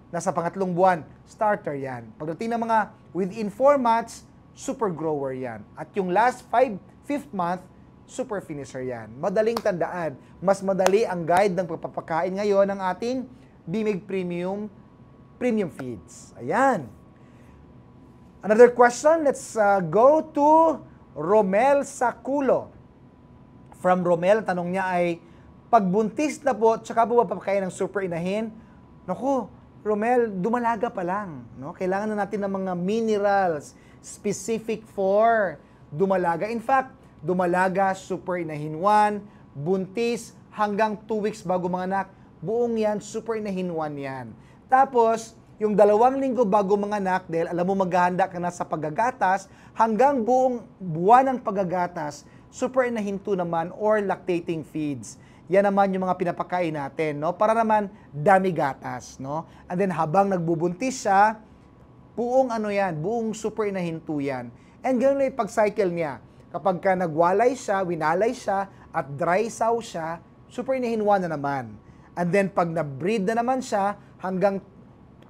Nasa pangatlong buwan, starter yan. Pagdating ng mga within 4 months, super grower yan. At yung last 5th month, super finisher yan. Madaling tandaan. Mas madali ang guide ng pagpapakain ngayon ng ating BMEG Premium Feeds. Ayan. Another question, let's go to Romel Saculo. From Romel, ang tanong niya ay, pagbuntis na po, tsaka po papakain ng super inahin? Naku, Romel, dumalaga pa lang. No? Kailangan na natin ng mga minerals, specific for dumalaga. In fact, dumalaga, super inahinwan, buntis, hanggang 2 weeks bago manganak, buong yan, super inahinwan yan. Tapos, yung 2 linggo bago manganak, dahil alam mo maghahanda ka na sa paggagatas, hanggang buong buwan ng paggagatas, super inahinto naman or lactating feeds. Yan naman yung mga pinapakain natin, no? Para naman dami gatas, no? And then habang nagbubuntis siya, buong ano yan, buong super inahinto yan. And ganoon na yung pag-cycle niya. Kapag ka nagwalay siya, winalay siya, at dry sow siya, super inahinwa na naman. And then pag na-breed na naman siya, hanggang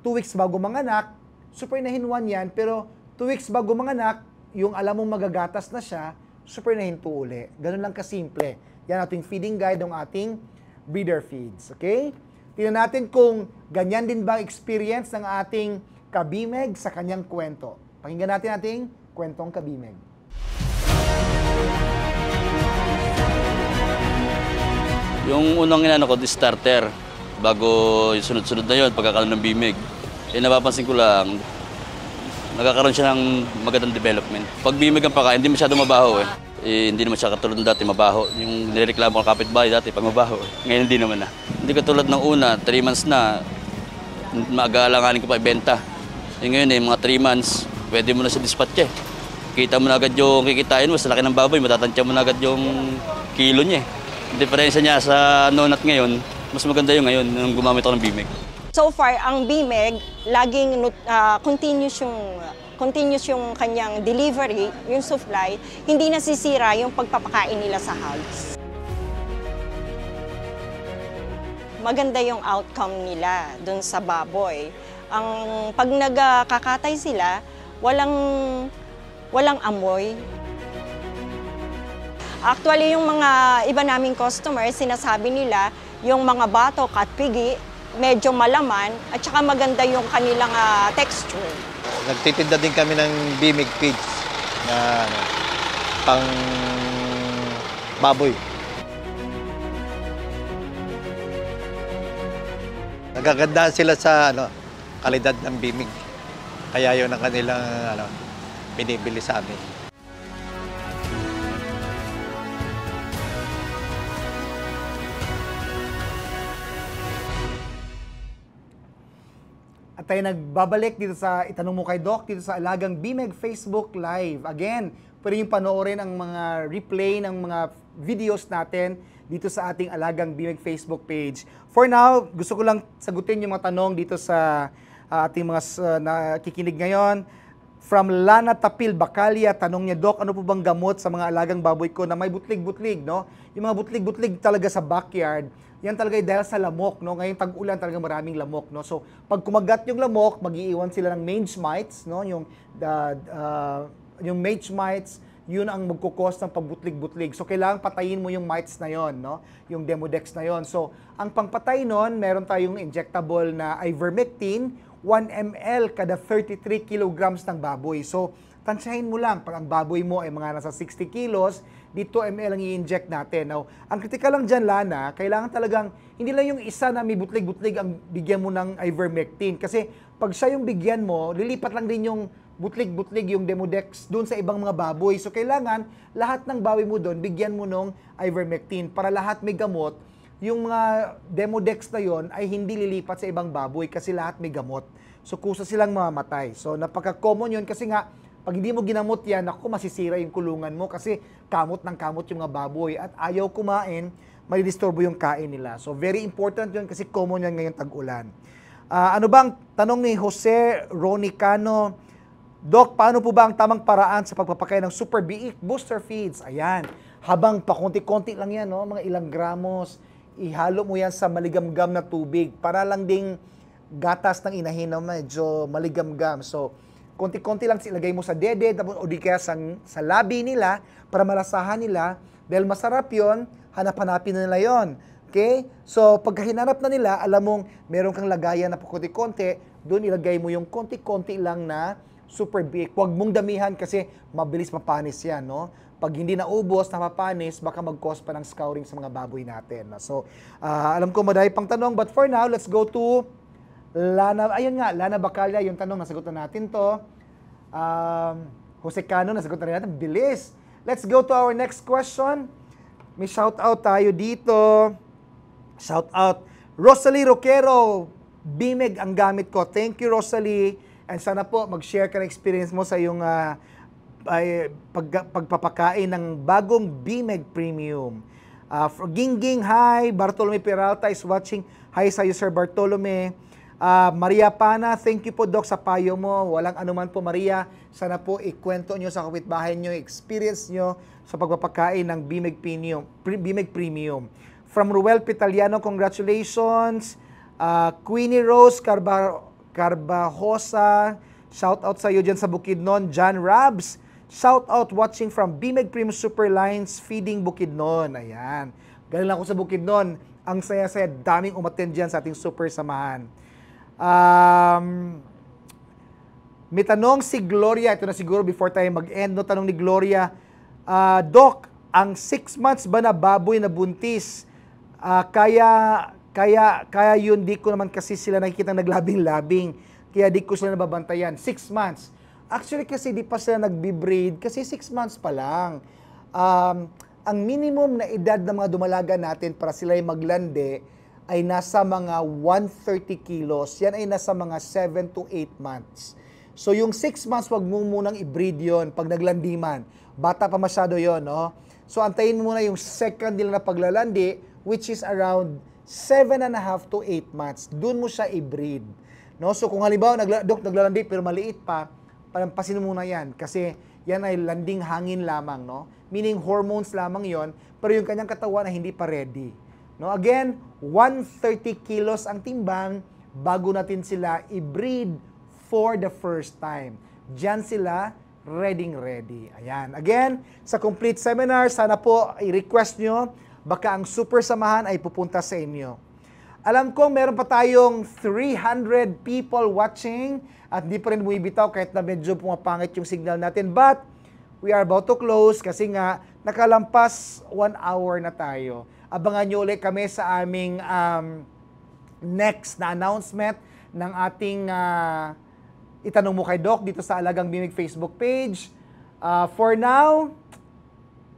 2 weeks bago manganak, super inahinwan yan, pero 2 weeks bago manganak, yung alam mong magagatas na siya, super inahinto uli. Ganun lang kasimple. Yan ating feeding guide ng ating breeder feeds. Okay? Tingnan natin kung ganyan din ba experience ng ating kabimeg sa kanyang kwento. Pakinggan natin ating kwentong kabimeg. Yung unang inano ko, starter, bago yung sunod-sunod na yun, pagkakaroon ng bimig, napapansin ko lang, nagkakaroon siya ng magandang development. Pag bimig ang pakain, hindi masyado mabaho hindi naman siya katulad ng dati mabaho. Yung nireklamo ng kapitbahay dati pag mabaho Ngayon hindi naman na. Hindi katulad ng una, 3 months na, mag-aalanganin ko pa ibenta. Ngayon mga 3 months, pwede mo na sa dispatch Kita mo na agad yung kikitain mo, sa laki ng baboy, matatansya mo na agad yung kilo niya Diferensya niya sa noon at ngayon, mas maganda yung ngayon nung gumamit ako ng bimeg. So far, ang bimeg, laging continuous yung kanyang delivery, yung supply, hindi nasisira yung pagpapakain nila sa hogs. Maganda yung outcome nila dun sa baboy. Pag nagkakatay sila, walang amoy. Actually, yung mga iba naming customers, sinasabi nila, yung mga batok at pigi, medyo malaman, at saka maganda yung kanilang texture. Nagtitinda din kami ng bimig feeds na pang baboy. Nagagandaan sila sa kalidad ng bimig. Kaya yun ang kanilang binibili sa amin. At tayo nagbabalik dito sa Itanong Mo Kay Doc, dito sa Alagang Bimeg Facebook Live. Again, pwede yung panoorin ang mga replay ng mga videos natin dito sa ating Alagang Bimeg Facebook page. For now, gusto ko lang sagutin yung mga tanong dito sa ating mga nakikinig ngayon. From Lana Tapil Bacalia, tanong niya, Doc, ano po bang gamot sa mga alagang baboy ko na may butlig-butlig, no? Yung mga butlig-butlig talaga sa backyard, yan talaga dahil sa lamok, no? Ngayong tag-ulan talaga maraming lamok, no? So, pag kumagat yung lamok, mag-iiwan sila ng mange mites, no? Yung mange mites, yun ang magkukos ng pagbutlig-butlig. So, kailangan patayin mo yung mites na yon, no? Yung Demodex na yon. So, ang pangpatay nun, meron tayong injectable na ivermectin, 1 ml kada 33 kilograms ng baboy. So, tansyahin mo lang, pag ang baboy mo ay mga nasa 60 kilos, dito ml ang i-inject natin. Now, ang kritikal lang dyan, Lana, kailangan talagang, hindi lang yung isa na may butlig-butlig ang bigyan mo ng ivermectin. Kasi pag siya yung bigyan mo, lilipat lang din yung butlig-butlig, yung Demodex, doon sa ibang mga baboy. So, kailangan, lahat ng baboy mo doon, bigyan mo ng ivermectin para lahat may gamot. Yung mga Demodex na yon ay hindi lilipat sa ibang baboy kasi lahat may gamot. So, kusa silang mamamatay. So, napaka-common yun kasi nga, pag hindi mo ginamot yan, ako, masisira yung kulungan mo kasi kamot ng kamot yung mga baboy at ayaw kumain, malidisturbo yung kain nila. So, very important yun kasi common yan ngayong tag-ulan. Ano bang tanong ni Jose Ronicano, Doc, paano po ba ang tamang paraan sa pagpapakain ng Super Biik Booster Feeds? Ayan, habang pakunti-kunti lang yan, no? Mga ilang gramos, ihalo mo yan sa maligamgam na tubig para lang ding gatas ng inahin na medyo maligamgam. So, konti-konti lang ilagay mo sa dede o di kaya sa labi nila para malasahan nila. Dahil masarap yon, hanap-hanapin na nila yon. Okay? So, pagka hinanap na nila, alam mong meron kang lagayan na konti-konti, doon ilagay mo yung konti-konti lang na Super Biik. Huwag mong damihan kasi mabilis mapanis yan, no? Pag hindi naubos, napapanis, baka mag-cause pa ng scouring sa mga baboy natin. So, alam ko madami pang tanong, but for now, let's go to Lana. Ayun nga, Lana Bacalia, yung tanong, nasagutan natin to. Jose Cano, nasagot na rin natin. Bilis. Let's go to our next question. May shout out tayo dito. Shout out. Rosalie Roquero, Bimig ang gamit ko. Thank you, Rosalie. And sana po mag-share ka ng experience mo sa iyong pagpapakain ng bagong Bimig Premium. Gingging, hi. Bartolome Peralta is watching. Hi sa iyo, Sir Bartolome. Maria Pana, thank you po, Doc, sa payo mo. Walang anuman po, Maria. Sana po ikwento nyo sa kapitbahay nyo, experience nyo sa pagpapakain ng Bimig Premium. From Ruel Pitaliano, congratulations. Queenie Rose Carbajosa, shout out sa iyo dyan sa Bukidnon. John Rabs, shout out watching from Bimig Premium Superlines Feeding Bukidnon. Ayan. Galing lang ako sa Bukidnon. Ang saya-saya, daming umattend dyan sa ating super samahan. May tanong si Gloria, ito na siguro before tayo mag-end, no? Tanong ni Gloria, Doc, ang 6 months ba na baboy na buntis, kaya yun, di ko naman kasi sila nakikita naglabing-labing, kaya di ko sila nababantayan. 6 months. Actually kasi di pa sila nagbe-breed kasi 6 months pa lang. Ang minimum na edad ng mga dumalaga natin para sila ay maglande ay nasa mga 130 kilos. Yan ay nasa mga 7 to 8 months. So yung 6 months, wag mo munang i-breed yun pag naglandi man. Bata pa masyado yon, no? So antayin mo muna yung second nila na paglalandi, which is around 7.5 to 8 months. Doon mo siya i-breed. No? So kung halimbawa, naglalandi pero maliit pa, palampasin mo muna yan. Kasi yan ay landing hangin lamang, no? Meaning hormones lamang yon, pero yung kanyang katawan ay hindi pa ready. No? Again, 130 kilos ang timbang bago natin sila i-breed for the first time. Diyan sila ready. Ayan. Again, sa complete seminar, sana po i-request nyo, baka ang super samahan ay pupunta sa inyo. Alam ko meron pa tayong 300 people watching at di pa rin bumibitaw kahit na medyo pumapangit yung signal natin. But we are about to close kasi nga nakalampas 1 hour na tayo. Abangan nyo ulit kami sa aming next na announcement ng ating Itanong Mo kay Doc dito sa Alagang Bimig Facebook page. For now,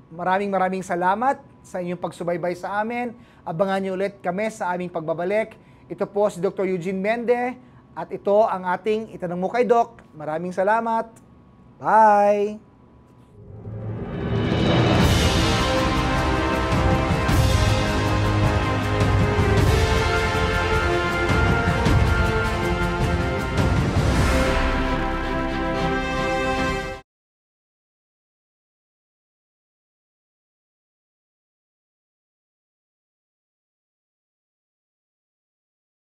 maraming salamat sa inyong pagsubaybay sa amin. Abangan niyo ulit kami sa aming pagbabalik. Ito po si Dr. Eugene Mende at ito ang ating Itanong Mo kay Doc. Maraming salamat. Bye!